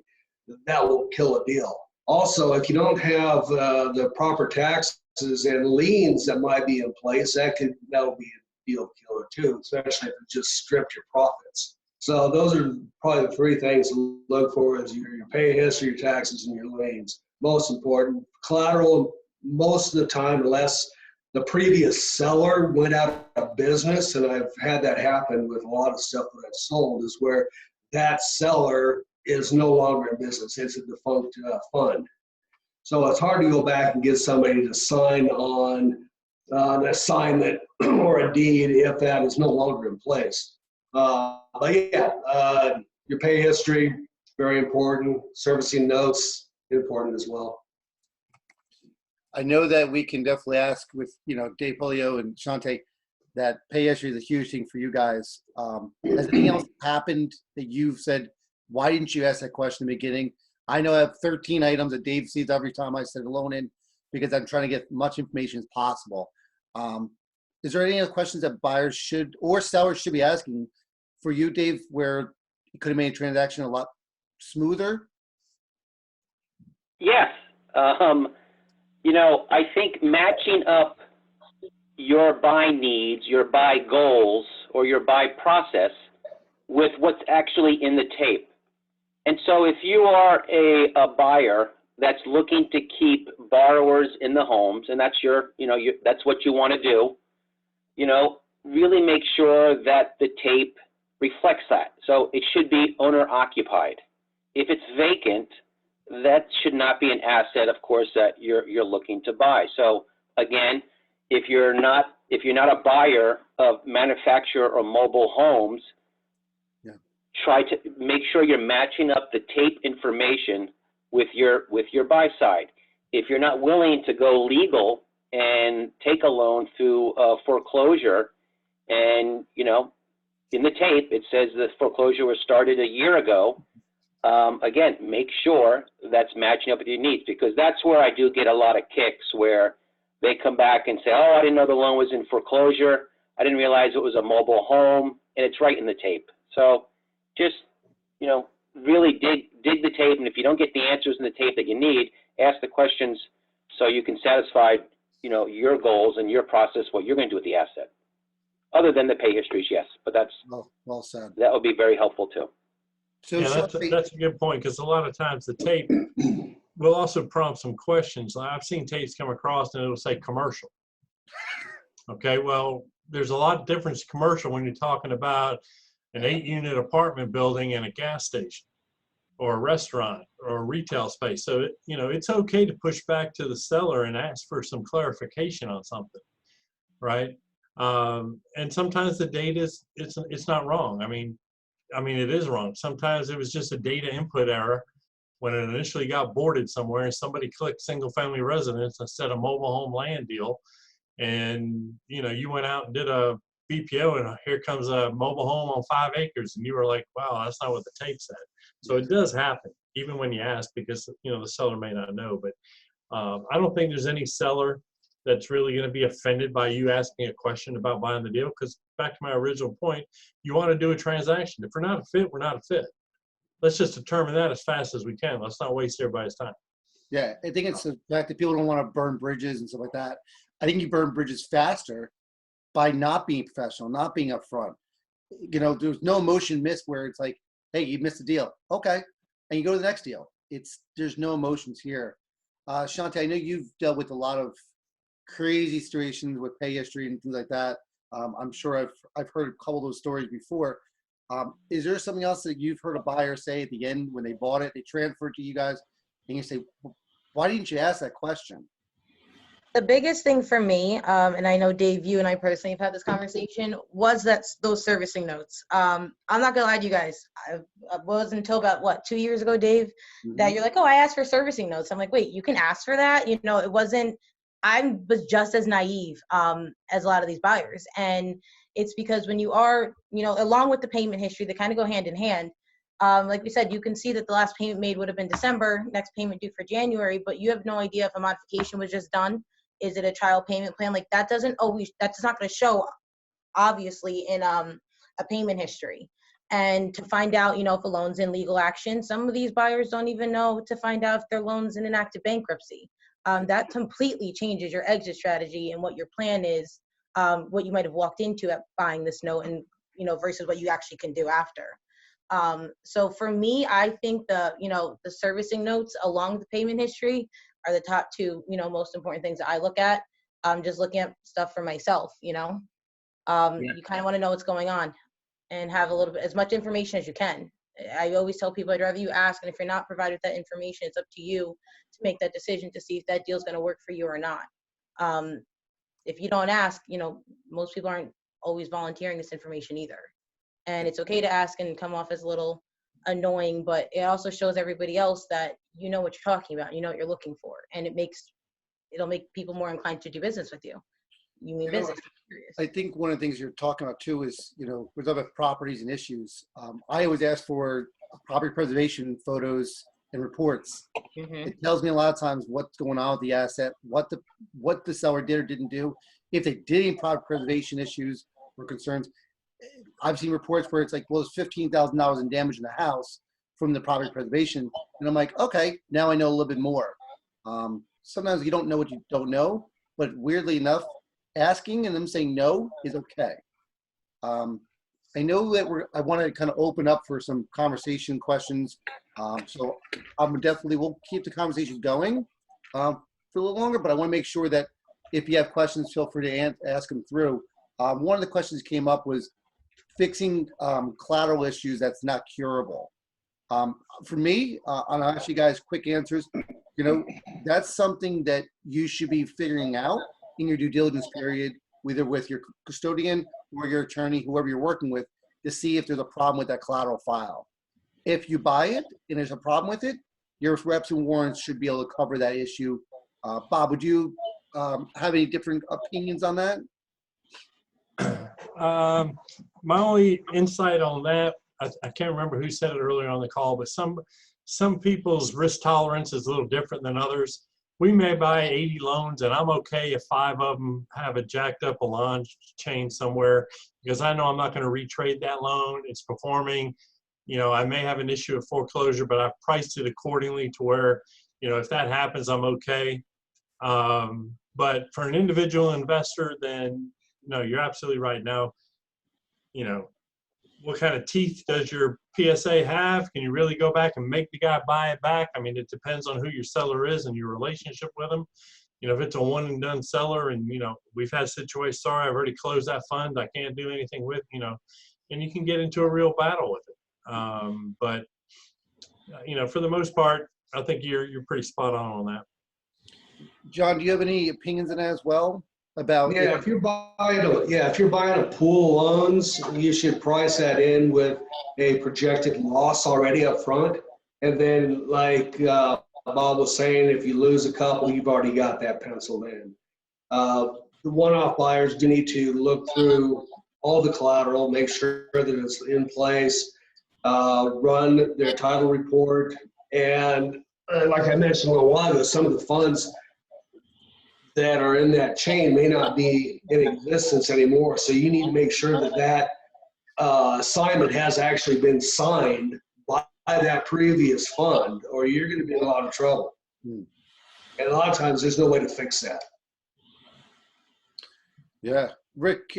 S2: that will kill a deal. Also, if you don't have the proper taxes and liens that might be in place, that'll be a deal killer too, especially if it just stripped your profits. So those are probably the three things to look for: is your pay history, your taxes, and your liens. Most important. Collateral, most of the time, unless the previous seller went out of business, and I've had that happen with a lot of stuff that I've sold, is where that seller is no longer in business. It's a defunct fund. So it's hard to go back and get somebody to sign on an assignment or a deed if that is no longer in place. But yeah, your pay history, very important. Servicing notes, important as well.
S1: I know that we can definitely ask with, Dave, Pollio, and Shante, that pay history is a huge thing for you guys. Has anything else happened that you've said, why didn't you ask that question in the beginning? I know I have 13 items that Dave sees every time I send a loan in because I'm trying to get much information as possible. Is there any other questions that buyers should or sellers should be asking for you, Dave, where you could have made a transaction a lot smoother?
S5: Yes. I think matching up your buy needs, your buy goals, or your buy process with what's actually in the tape. And so if you are a buyer that's looking to keep borrowers in the homes, and that's that's what you want to do, really make sure that the tape reflects that. So it should be owner occupied. If it's vacant, that should not be an asset, of course, that you're looking to buy. So again, if you're not a buyer of manufacturer or mobile homes, try to make sure you're matching up the tape information with your buy side. If you're not willing to go legal and take a loan through foreclosure, and in the tape it says the foreclosure was started a year ago, again, make sure that's matching up with your needs, because that's where I do get a lot of kicks where they come back and say, oh, I didn't know the loan was in foreclosure. I didn't realize it was a mobile home, and it's right in the tape. So just, really dig the tape, and if you don't get the answers in the tape that you need, ask the questions so you can satisfy, your goals and your process, what you're going to do with the asset. Other than the pay histories, yes, but that's
S1: well said.
S5: That would be very helpful too.
S1: So
S3: yeah, that's a good point, because a lot of times the tape will also prompt some questions. I've seen tapes come across and it'll say commercial. Okay, well, there's a lot of difference commercial when you're talking about an 8-unit apartment building and a gas station or a restaurant or a retail space. So, it's okay to push back to the seller and ask for some clarification on something, right? And sometimes the data it's not wrong. I mean, it is wrong. Sometimes it was just a data input error when it initially got boarded somewhere and somebody clicked single family residence instead of mobile home land deal. And, you went out and did a BPO and here comes a mobile home on 5 acres. And you were like, wow, that's not what the tape said. So it does happen, even when you ask, because, the seller may not know. But I don't think there's any seller that's really going to be offended by you asking a question about buying the deal, because back to my original point, you want to do a transaction. If we're not a fit, we're not a fit. Let's just determine that as fast as we can. Let's not waste everybody's time.
S1: Yeah, I think it's the fact that people don't want to burn bridges and stuff like that. I think you burn bridges faster by not being professional, not being upfront. You know, there's no emotion missed where it's like, hey, you missed a deal. Okay. And you go to the next deal. There's no emotions here. Shante, I know you've dealt with a lot of crazy situations with pay history and things like that. I'm sure I've heard a couple of those stories before. Is there something else that you've heard a buyer say at the end when they bought it, they transferred to you guys, and you say, why didn't you ask that question?
S6: The biggest thing for me, and I know Dave, you and I personally have had this conversation, was those servicing notes. I'm not gonna lie to you guys. It wasn't until about, what, 2 years ago, Dave, that you're like, oh, I asked for servicing notes. I'm like, wait, you can ask for that? You know, I was just as naive as a lot of these buyers. And it's because when you are, you know, along with the payment history, they kind of go hand in hand. Like we said, you can see that the last payment made would have been December, next payment due for January, but you have no idea if a modification was just done. Is it a child payment plan? Like that's not going to show obviously in a payment history. And to find out, you know, if a loan's in legal action, some of these buyers don't even know to find out if their loan's in an active bankruptcy. That completely changes your exit strategy and what your plan is, what you might have walked into at buying this note, and, you know, versus what you actually can do after. So for me, I think the servicing notes along with the payment history are the top two, you know, most important things that I look at. Just looking at stuff for myself, you know. You kind of want to know what's going on and have a little bit, as much information as you can. I always tell people I'd rather you ask, and if you're not provided with that information, it's up to you to make that decision to see if that deal's going to work for you or not. If you don't ask, you know, most people aren't always volunteering this information either. And it's okay to ask and come off as a little annoying, but it also shows everybody else that you know what you're talking about, you know what you're looking for, and it'll make people more inclined to do business with you. You mean business.
S1: I think one of the things you're talking about too is, you know, we're talking about properties and issues. I always ask for property preservation photos and reports. It tells me a lot of times what's going on with the asset, what the seller did or didn't do. If they did any property preservation issues or concerns, I've seen reports where it's like, well, there's $15,000 in damage in the house from the property preservation. And I'm like, okay, now I know a little bit more. Sometimes you don't know what you don't know, but weirdly enough, asking and them saying no is okay. I know that I want to kind of open up for some conversation questions. So we'll keep the conversation going for a little longer, but I want to make sure that if you have questions, feel free to ask them through. One of the questions came up was fixing collateral issues that's not curable. For me, I'll ask you guys quick answers. You know, that's something that you should be figuring out in your due diligence period, either with your custodian or your attorney, whoever you're working with, to see if there's a problem with that collateral file. If you buy it and there's a problem with it, your reps and warrants should be able to cover that issue. Bob, would you have any different opinions on that?
S3: My only insight on that, I can't remember who said it earlier on the call, but some people's risk tolerance is a little different than others. We may buy 80 loans, and I'm okay if 5 of them have a jacked up allonge chain somewhere, because I know I'm not going to retrade that loan. It's performing. You know, I may have an issue of foreclosure, but I've priced it accordingly to where, you know, if that happens, I'm okay. But for an individual investor, then no, you're absolutely right. Now, you know, what kind of teeth does your PSA have? Can you really go back and make the guy buy it back? I mean, it depends on who your seller is and your relationship with them. You know, if it's a one and done seller and, you know, we've had situations, sorry, I've already closed that fund, I can't do anything with, you know, and you can get into a real battle with it. But, you know, for the most part, I think you're pretty spot on that.
S1: John, do you have any opinions on that as well? About
S2: if you're buying a pool of loans, you should price that in with a projected loss already up front. And then, like Bob was saying, if you lose a couple, you've already got that penciled in. The one-off buyers do need to look through all the collateral, make sure that it's in place, run their title report, and like I mentioned a little while ago, some of the funds that are in that chain may not be in existence anymore. So you need to make sure that that assignment has actually been signed by that previous fund, or you're going to be in a lot of trouble. And a lot of times there's no way to fix that.
S1: Yeah. Rick,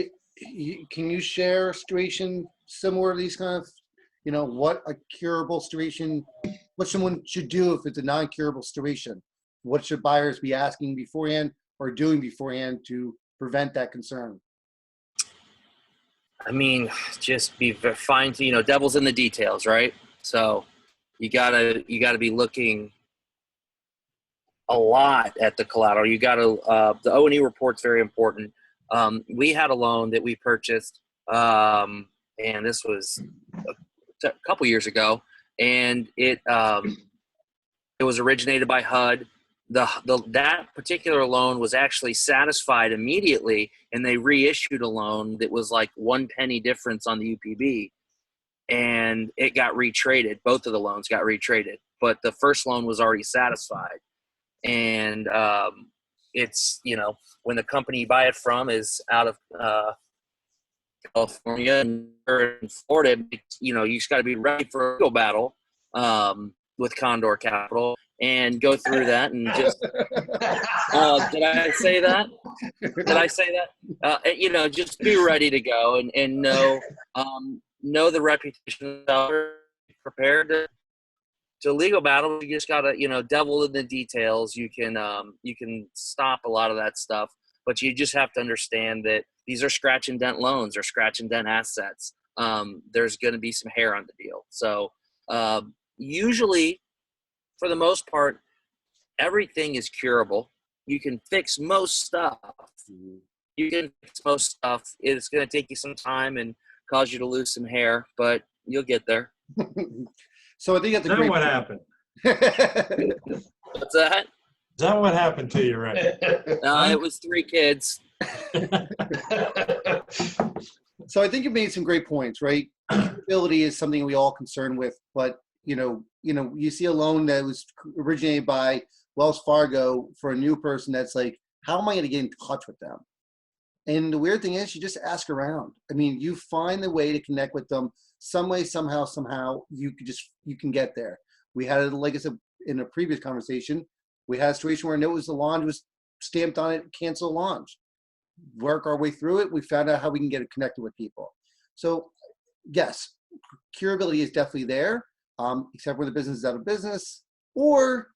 S1: can you share a situation similar to these kind of, you know, what a curable situation, what someone should do if it's a non-curable situation? What should buyers be asking beforehand or doing beforehand to prevent that concern?
S4: I mean, just be fine to, you know, devil's in the details, right? So you gotta be looking a lot at the collateral. You gotta, the O&E report's very important. We had a loan that we purchased, and this was a couple years ago, and it was originated by HUD. That particular loan was actually satisfied immediately, and they reissued a loan that was like 1 penny difference on the UPB, and it got retraded. Both of the loans got retraded, but the first loan was already satisfied. And it's, you know, when the company you buy it from is out of California and in Florida, you know, you just got to be ready for a legal battle with Condor Capital and go through that and just did I say that? Did I say that? You know, just be ready to go and know the reputation of the seller, prepared to legal battle. You just gotta, you know, devil in the details. You can stop a lot of that stuff, but you just have to understand that these are scratch and dent loans or scratch and dent assets. There's going to be some hair on the deal. So usually, for the most part, everything is curable. You can fix most stuff. You can fix most stuff. It's going to take you some time and cause you to lose some hair, but you'll get there.
S1: So I think that's a great
S3: what
S1: point.
S3: happened?
S4: What's that?
S3: Is that what happened to you, right?
S4: It was 3 kids.
S1: So I think you made some great points, right? Ability is something we all concerned with, but you see a loan that was originated by Wells Fargo for a new person that's like, how am I going to get in touch with them? And the weird thing is, you just ask around. I mean, you find the way to connect with them some way, somehow you can get there. We had, like I said in a previous conversation, we had a situation where the launch was stamped on it, cancel launch. Work our way through it. We found out how we can get it connected with people. So yes, curability is definitely there, except when the business is out of business or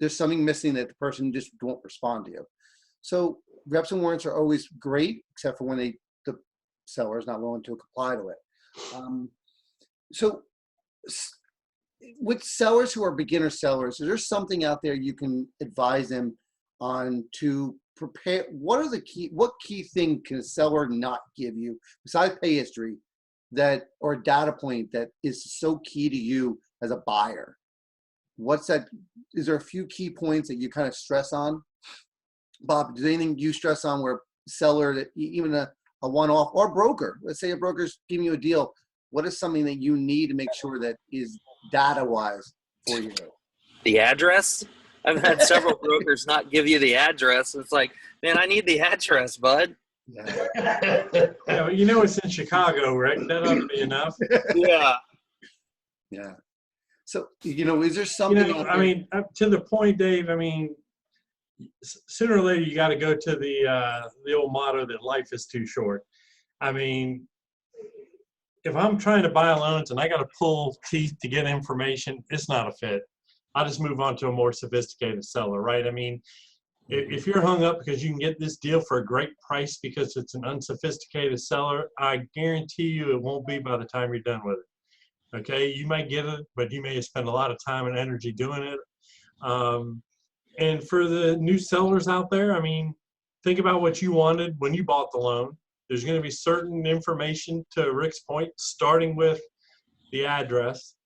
S1: there's something missing that the person just won't respond to you. So reps and warrants are always great, except for when the seller is not willing to comply to it. So with sellers who are beginner sellers, is there something out there you can advise them on to prepare? What key thing can a seller not give you besides pay history or a data point that is so key to you as a buyer? What's that? Is there a few key points that you kind of stress on? Bob, is there anything you stress on where seller, that even a one-off or broker, let's say a broker's giving you a deal, what is something that you need to make sure that is data-wise for you?
S4: The address? I've had several brokers not give you the address. It's like, man, I need the address, bud.
S3: Yeah. You know it's in Chicago, right? That ought to be enough.
S4: Yeah.
S1: Yeah. So, is there something?
S3: I mean, to the point, Dave, I mean, sooner or later you got to go to the old motto that life is too short. I mean, if I'm trying to buy loans and I got to pull teeth to get information, it's not a fit. I'll just move on to a more sophisticated seller, right? I mean, if you're hung up because you can get this deal for a great price because it's an unsophisticated seller, I guarantee you it won't be by the time you're done with it. Okay, you might get it, but you may spend a lot of time and energy doing it. And for the new sellers out there, I mean, think about what you wanted when you bought the loan. There's going to be certain information, to Rick's point, starting with the address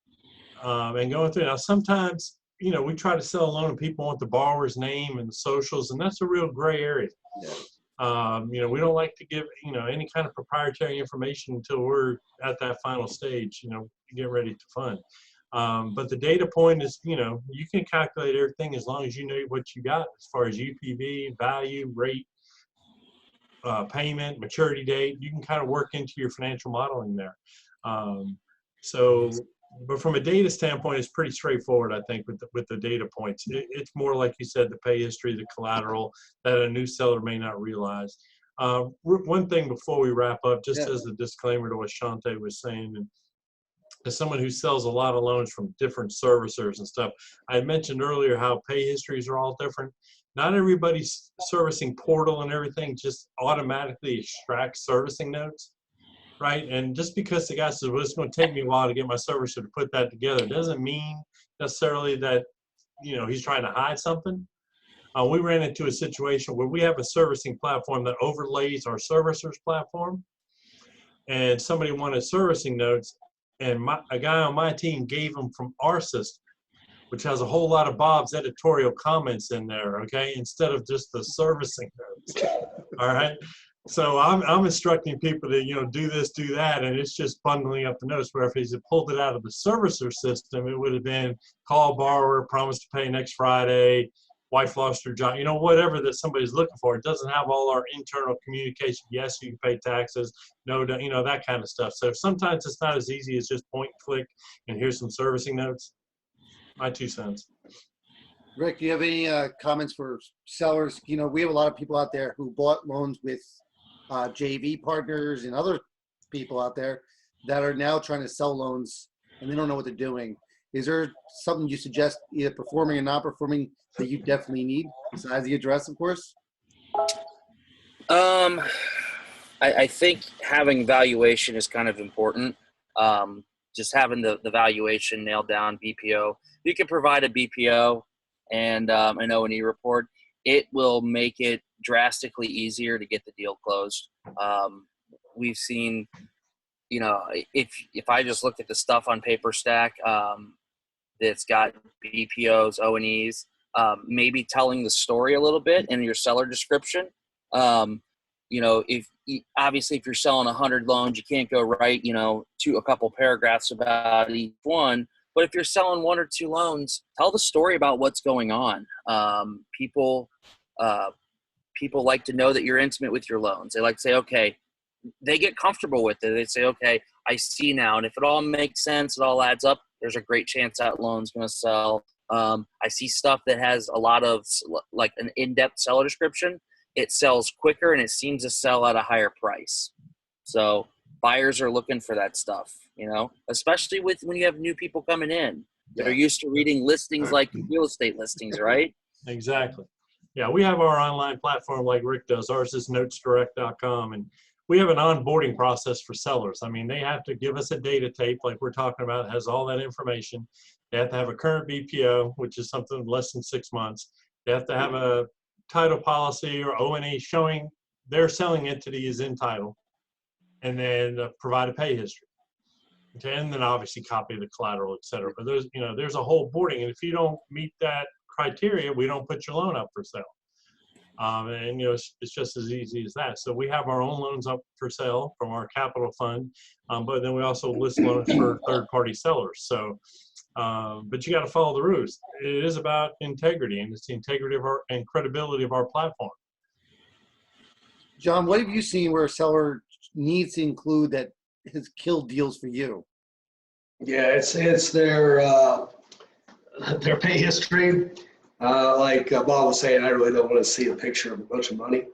S3: and going through. Now, sometimes, we try to sell a loan and people want the borrower's name and the socials, and that's a real gray area. Yeah. We don't like to give, any kind of proprietary information until we're at that final stage, get ready to fund. But the data point is, you know, you can calculate everything as long as you know what you got as far as UPV, value, rate, payment, maturity date. You can kind of work into your financial modeling there. But from a data standpoint, it's pretty straightforward, I think, with the data points. It's more like you said, the pay history, the collateral that a new seller may not realize. One thing before we wrap up, just as a disclaimer to what Shante was saying, and as someone who sells a lot of loans from different servicers and stuff, I mentioned earlier how pay histories are all different. Not everybody's servicing portal and everything just automatically extracts servicing notes, right? And just because the guy says, well, it's going to take me a while to get my servicer to put that together, doesn't mean necessarily that, you know, he's trying to hide something. We ran into a situation where we have a servicing platform that overlays our servicer's platform, and somebody wanted servicing notes, and a guy on my team gave them from our system, which has a whole lot of Bob's editorial comments in there, okay, instead of just the servicing notes, all right? So I'm instructing people to, you know, do this, do that, and it's just bundling up the notes, where if he's pulled it out of the servicer system, it would have been call borrower, promise to pay next Friday, wife lost her job, you know, whatever that somebody's looking for. It doesn't have all our internal communication. Yes, you can pay taxes. No, you know, that kind of stuff. So sometimes it's not as easy as just point, click, and here's some servicing notes. My 2 cents.
S1: Rick, do you have any comments for sellers? You know, we have a lot of people out there who bought loans with JV partners and other people out there that are now trying to sell loans and they don't know what they're doing. Is there something you suggest, either performing or not performing, that you definitely need besides the address, of course?
S4: I think having valuation is kind of important. Just having the valuation nailed down, BPO. You can provide a BPO and an O&E report. It will make it drastically easier to get the deal closed. We've seen, you know, if I just look at the stuff on Paperstac that's got BPOs, O&Es, maybe telling the story a little bit in your seller description. You know, obviously if you're selling 100 loans, you can't go write, you know, a couple paragraphs about each one. But if you're selling 1 or 2 loans, tell the story about what's going on. People like to know that you're intimate with your loans. They like to say, okay, they get comfortable with it. They say, okay, I see now. And if it all makes sense, it all adds up, there's a great chance that loan's going to sell. I see stuff that has a lot of, like, an in-depth seller description. It sells quicker and it seems to sell at a higher price. So buyers are looking for that stuff, you know, especially when you have new people coming in that are used to reading listings like real estate listings, right?
S3: Exactly. Yeah, we have our online platform like Rick does. Ours is notesdirect.com, and we have an onboarding process for sellers. I mean, they have to give us a data tape like we're talking about. It has all that information. They have to have a current BPO, which is something less than 6 months. They have to have a title policy or O&E showing their selling entity is in title, and then provide a pay history. Okay, and then obviously copy the collateral, et cetera. But there's, you know, there's a whole boarding, and if you don't meet that criteria, we don't put your loan up for sale. And, you know, it's just as easy as that. So we have our own loans up for sale from our capital fund, but then we also list loans for third-party sellers. So, but you got to follow the rules. It is about integrity, and it's the integrity of our and credibility of our platform.
S1: John, what have you seen where a seller needs to include that has killed deals for you?
S2: Yeah, it's their pay history. Like Bob was saying, I really don't want to see a picture of a bunch of money.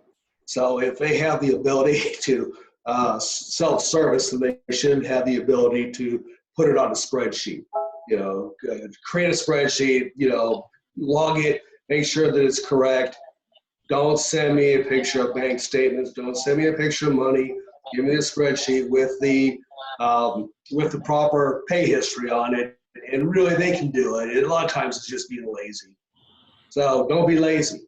S2: So if they have the ability to self-service, then they should have the ability to put it on a spreadsheet. You know, create a spreadsheet, you know, log it, make sure that it's correct. Don't send me a picture of bank statements. Don't send me a picture of money. Give me a spreadsheet with the proper pay history on it. And really, they can do it. And a lot of times it's just being lazy. So don't be lazy.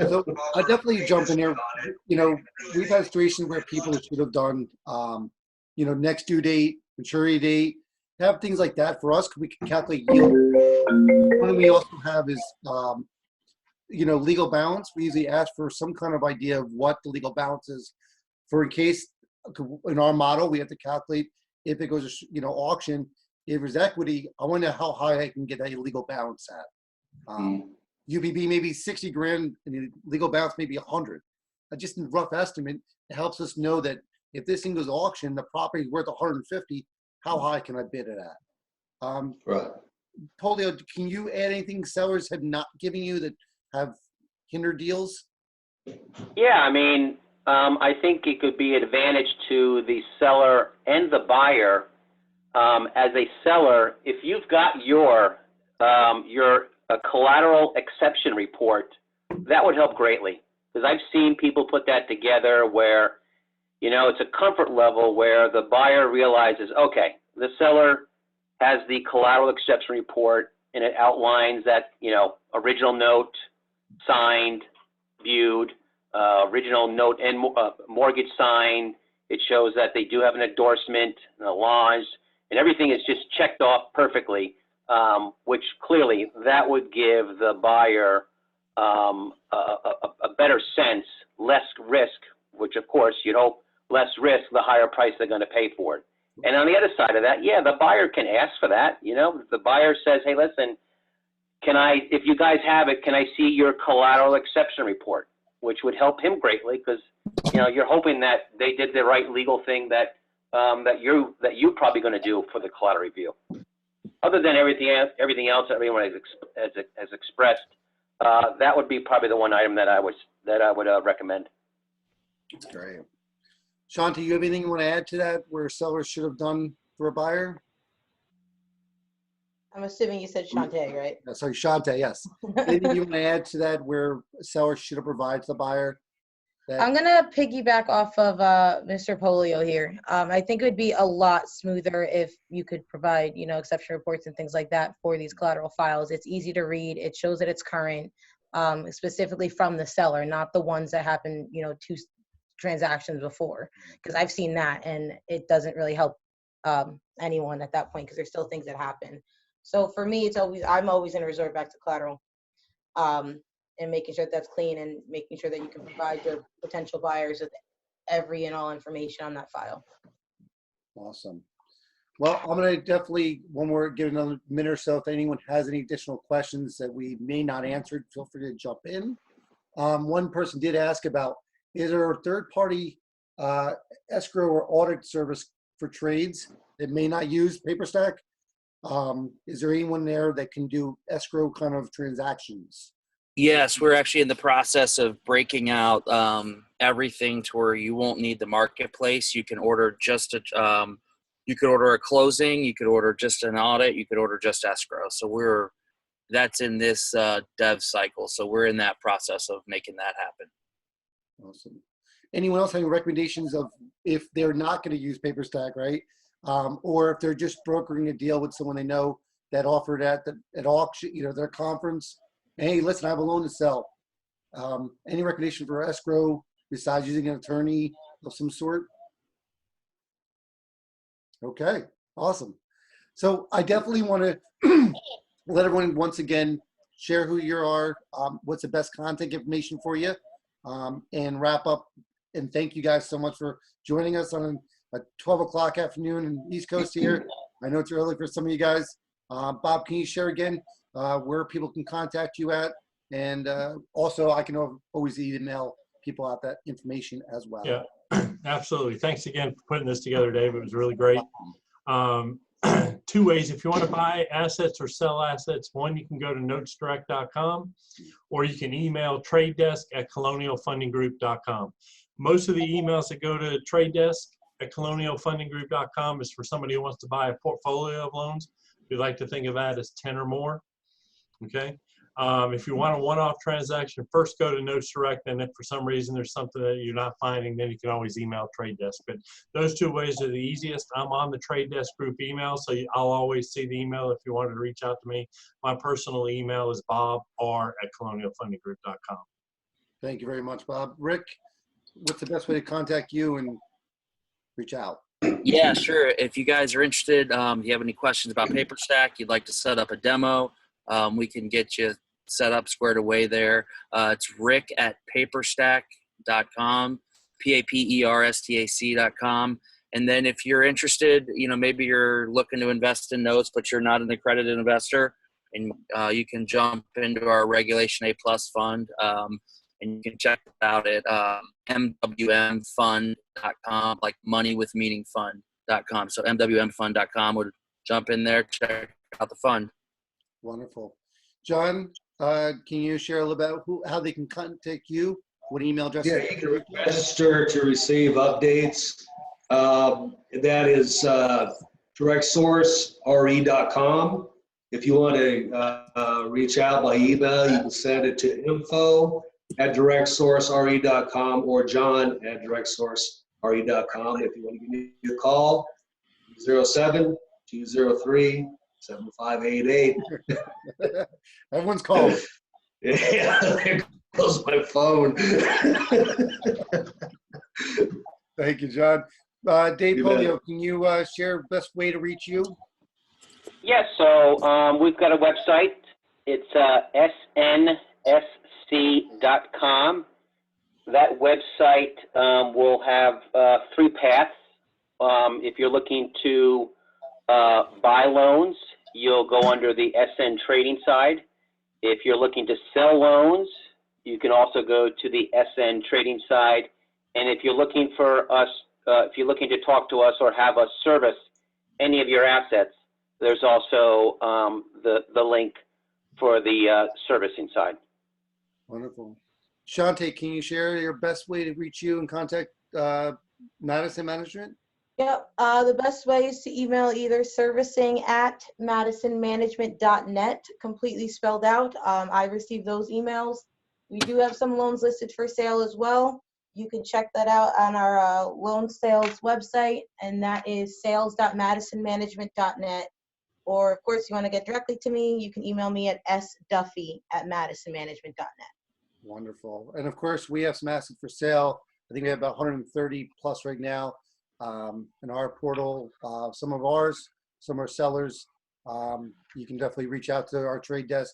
S1: So I definitely jump in there. You know, we've had situations where people should have done, you know, next due date, maturity date, have things like that for us. We can calculate yield. One thing we also have is, you know, legal balance. We usually ask for some kind of idea of what the legal balance is for in case in our model, we have to calculate if it goes to, auction, if there's equity, I wonder how high I can get that legal balance at. UPB maybe 60 grand, and the legal balance maybe 100. Just a rough estimate, it helps us know that if this thing goes to auction, the property is worth 150, how high can I bid it at?
S2: Right.
S1: Pollio, can you add anything sellers have not given you that have hindered deals?
S5: Yeah, I mean, I think it could be an advantage to the seller and the buyer. As a seller, if you've got your collateral exception report, that would help greatly. Because I've seen people put that together where, it's a comfort level where the buyer realizes, okay, the seller has the collateral exception report, and it outlines that, original note signed, viewed, original note and mortgage signed. It shows that they do have an endorsement, and a lodge, and everything is just checked off perfectly, which clearly that would give the buyer a better sense, less risk, which of course you'd hope less risk, the higher price they're going to pay for it. And on the other side of that, yeah, the buyer can ask for that. The buyer says, hey, listen, if you guys have it, can I see your collateral exception report? Which would help him greatly because, you're hoping that they did the right legal thing that you're probably going to do for the collateral review. Other than everything else that everyone has expressed, that would be probably the one item that I would recommend.
S1: That's great. Shante, you have anything you want to add to that where sellers should have done for a buyer?
S6: I'm assuming you said Shante, right?
S1: Sorry, Shante, yes. Anything you want to add to that where sellers should have provided to the buyer?
S6: I'm going to piggyback off of Mr. Pollio here. I think it would be a lot smoother if you could provide, exception reports and things like that for these collateral files. It's easy to read. It shows that it's current, specifically from the seller, not the ones that happen, 2 transactions before. Because I've seen that, and it doesn't really help anyone at that point because there's still things that happen. So for me, I'm always going to resort back to collateral. And making sure that's clean and making sure that you can provide your potential buyers with every and all information on that file.
S1: Awesome. Well, I'm going to definitely, when we're giving another minute or so, if anyone has any additional questions that we may not answer, feel free to jump in. One person did ask about, is there a third-party escrow or audit service for trades that may not use Paperstac? Is there anyone there that can do escrow kind of transactions?
S4: Yes, we're actually in the process of breaking out everything to where you won't need the marketplace. You can order you could order a closing, you could order just an audit, you could order just escrow. So that's in this dev cycle. So we're in that process of making that happen.
S1: Awesome. Anyone else having recommendations of if they're not going to use Paperstac, right? Or if they're just brokering a deal with someone they know that offered at auction, their conference. Hey, listen, I have a loan to sell. Any recommendation for escrow besides using an attorney of some sort? Okay, awesome. So I definitely want to let everyone once again share who you are, what's the best contact information for you, and wrap up. And thank you guys so much for joining us on a 12 o'clock afternoon in East Coast here. I know it's early for some of you guys. Bob, can you share again where people can contact you at? And also, I can always email people out that information as well.
S3: Yeah, absolutely. Thanks again for putting this together, Dave. It was really great. 2 ways. If you want to buy assets or sell assets, one, you can go to notesdirect.com, or you can email tradedesk@colonialfundinggroup.com. Most of the emails that go to tradedesk@colonialfundinggroup.com is for somebody who wants to buy a portfolio of loans. We like to think of that as 10 or more. Okay. If you want a one-off transaction, first go to Notes Direct, and if for some reason there's something that you're not finding, then you can always email Trade Desk. But those 2 ways are the easiest. I'm on the Trade Desk group email, so I'll always see the email if you wanted to reach out to me. My personal email is bob.r@colonialfundinggroup.com.
S1: Thank you very much, Bob. Rick, what's the best way to contact you and reach out?
S4: Yeah, sure. If you guys are interested, you have any questions about Paperstac, you'd like to set up a demo, we can get you set up, squared away there. It's rick@paperstac.com, paperstac.com. And then if you're interested, maybe you're looking to invest in notes, but you're not an accredited investor, and you can jump into our Regulation A Plus fund. And you can check it out at mwmfund.com, like money with meaning fund.com. So mwmfund.com would jump in there, check out the fund.
S1: Wonderful. John, can you share a little about how they can contact you? What email address?
S2: Yeah, you can register to receive updates. That is directsourcere.com. If you want to reach out by email, you can send it to info@directsourcere.com or john@directsourcere.com. If you want to give me a call, 07-203-7588.
S1: Everyone's calling.
S2: Yeah, there goes my phone.
S1: Thank you, John. Dave
S2: You bet.
S1: Pollio, can you share best way to reach you?
S5: Yes, so we've got a website. It's snsc.com. That website will have 3 paths. If you're looking to buy loans, you'll go under the SN trading side. If you're looking to sell loans, you can also go to the SN trading side. And if you're looking for us, if you're looking to talk to us or have us service any of your assets, there's also the link for the servicing side.
S1: Wonderful. Shante, can you share your best way to reach you and contact Madison Management?
S6: Yep. The best way is to email either servicing@madisonmanagement.net, completely spelled out. I receive those emails. We do have some loans listed for sale as well. You can check that out on our loan sales website, and that is sales.madisonmanagement.net. Or, of course, you want to get directly to me, you can email me at sduffy@madisonmanagement.net.
S1: Wonderful. And of course, we have some assets for sale. I think we have about 130 plus right now in our portal. Some of ours, some are sellers. You can definitely reach out to our trade desk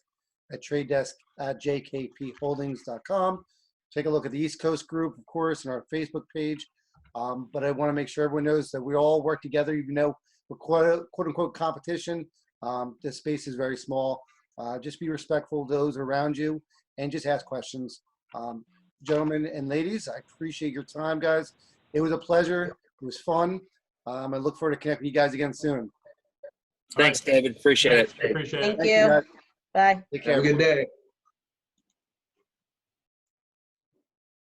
S1: at tradedesk@jkpholdings.com. Take a look at the East Coast group, of course, and our Facebook page. But I want to make sure everyone knows that we all work together, even though we're quote unquote competition. This space is very small. Just be respectful of those around you and just ask questions. Gentlemen and ladies, I appreciate your time, guys. It was a pleasure. It was fun. I look forward to connecting with you guys again soon.
S4: Thanks, David. Appreciate it.
S3: Appreciate it.
S6: Thank you.
S1: guys.
S6: Bye.
S1: Take care.
S2: Have a good day.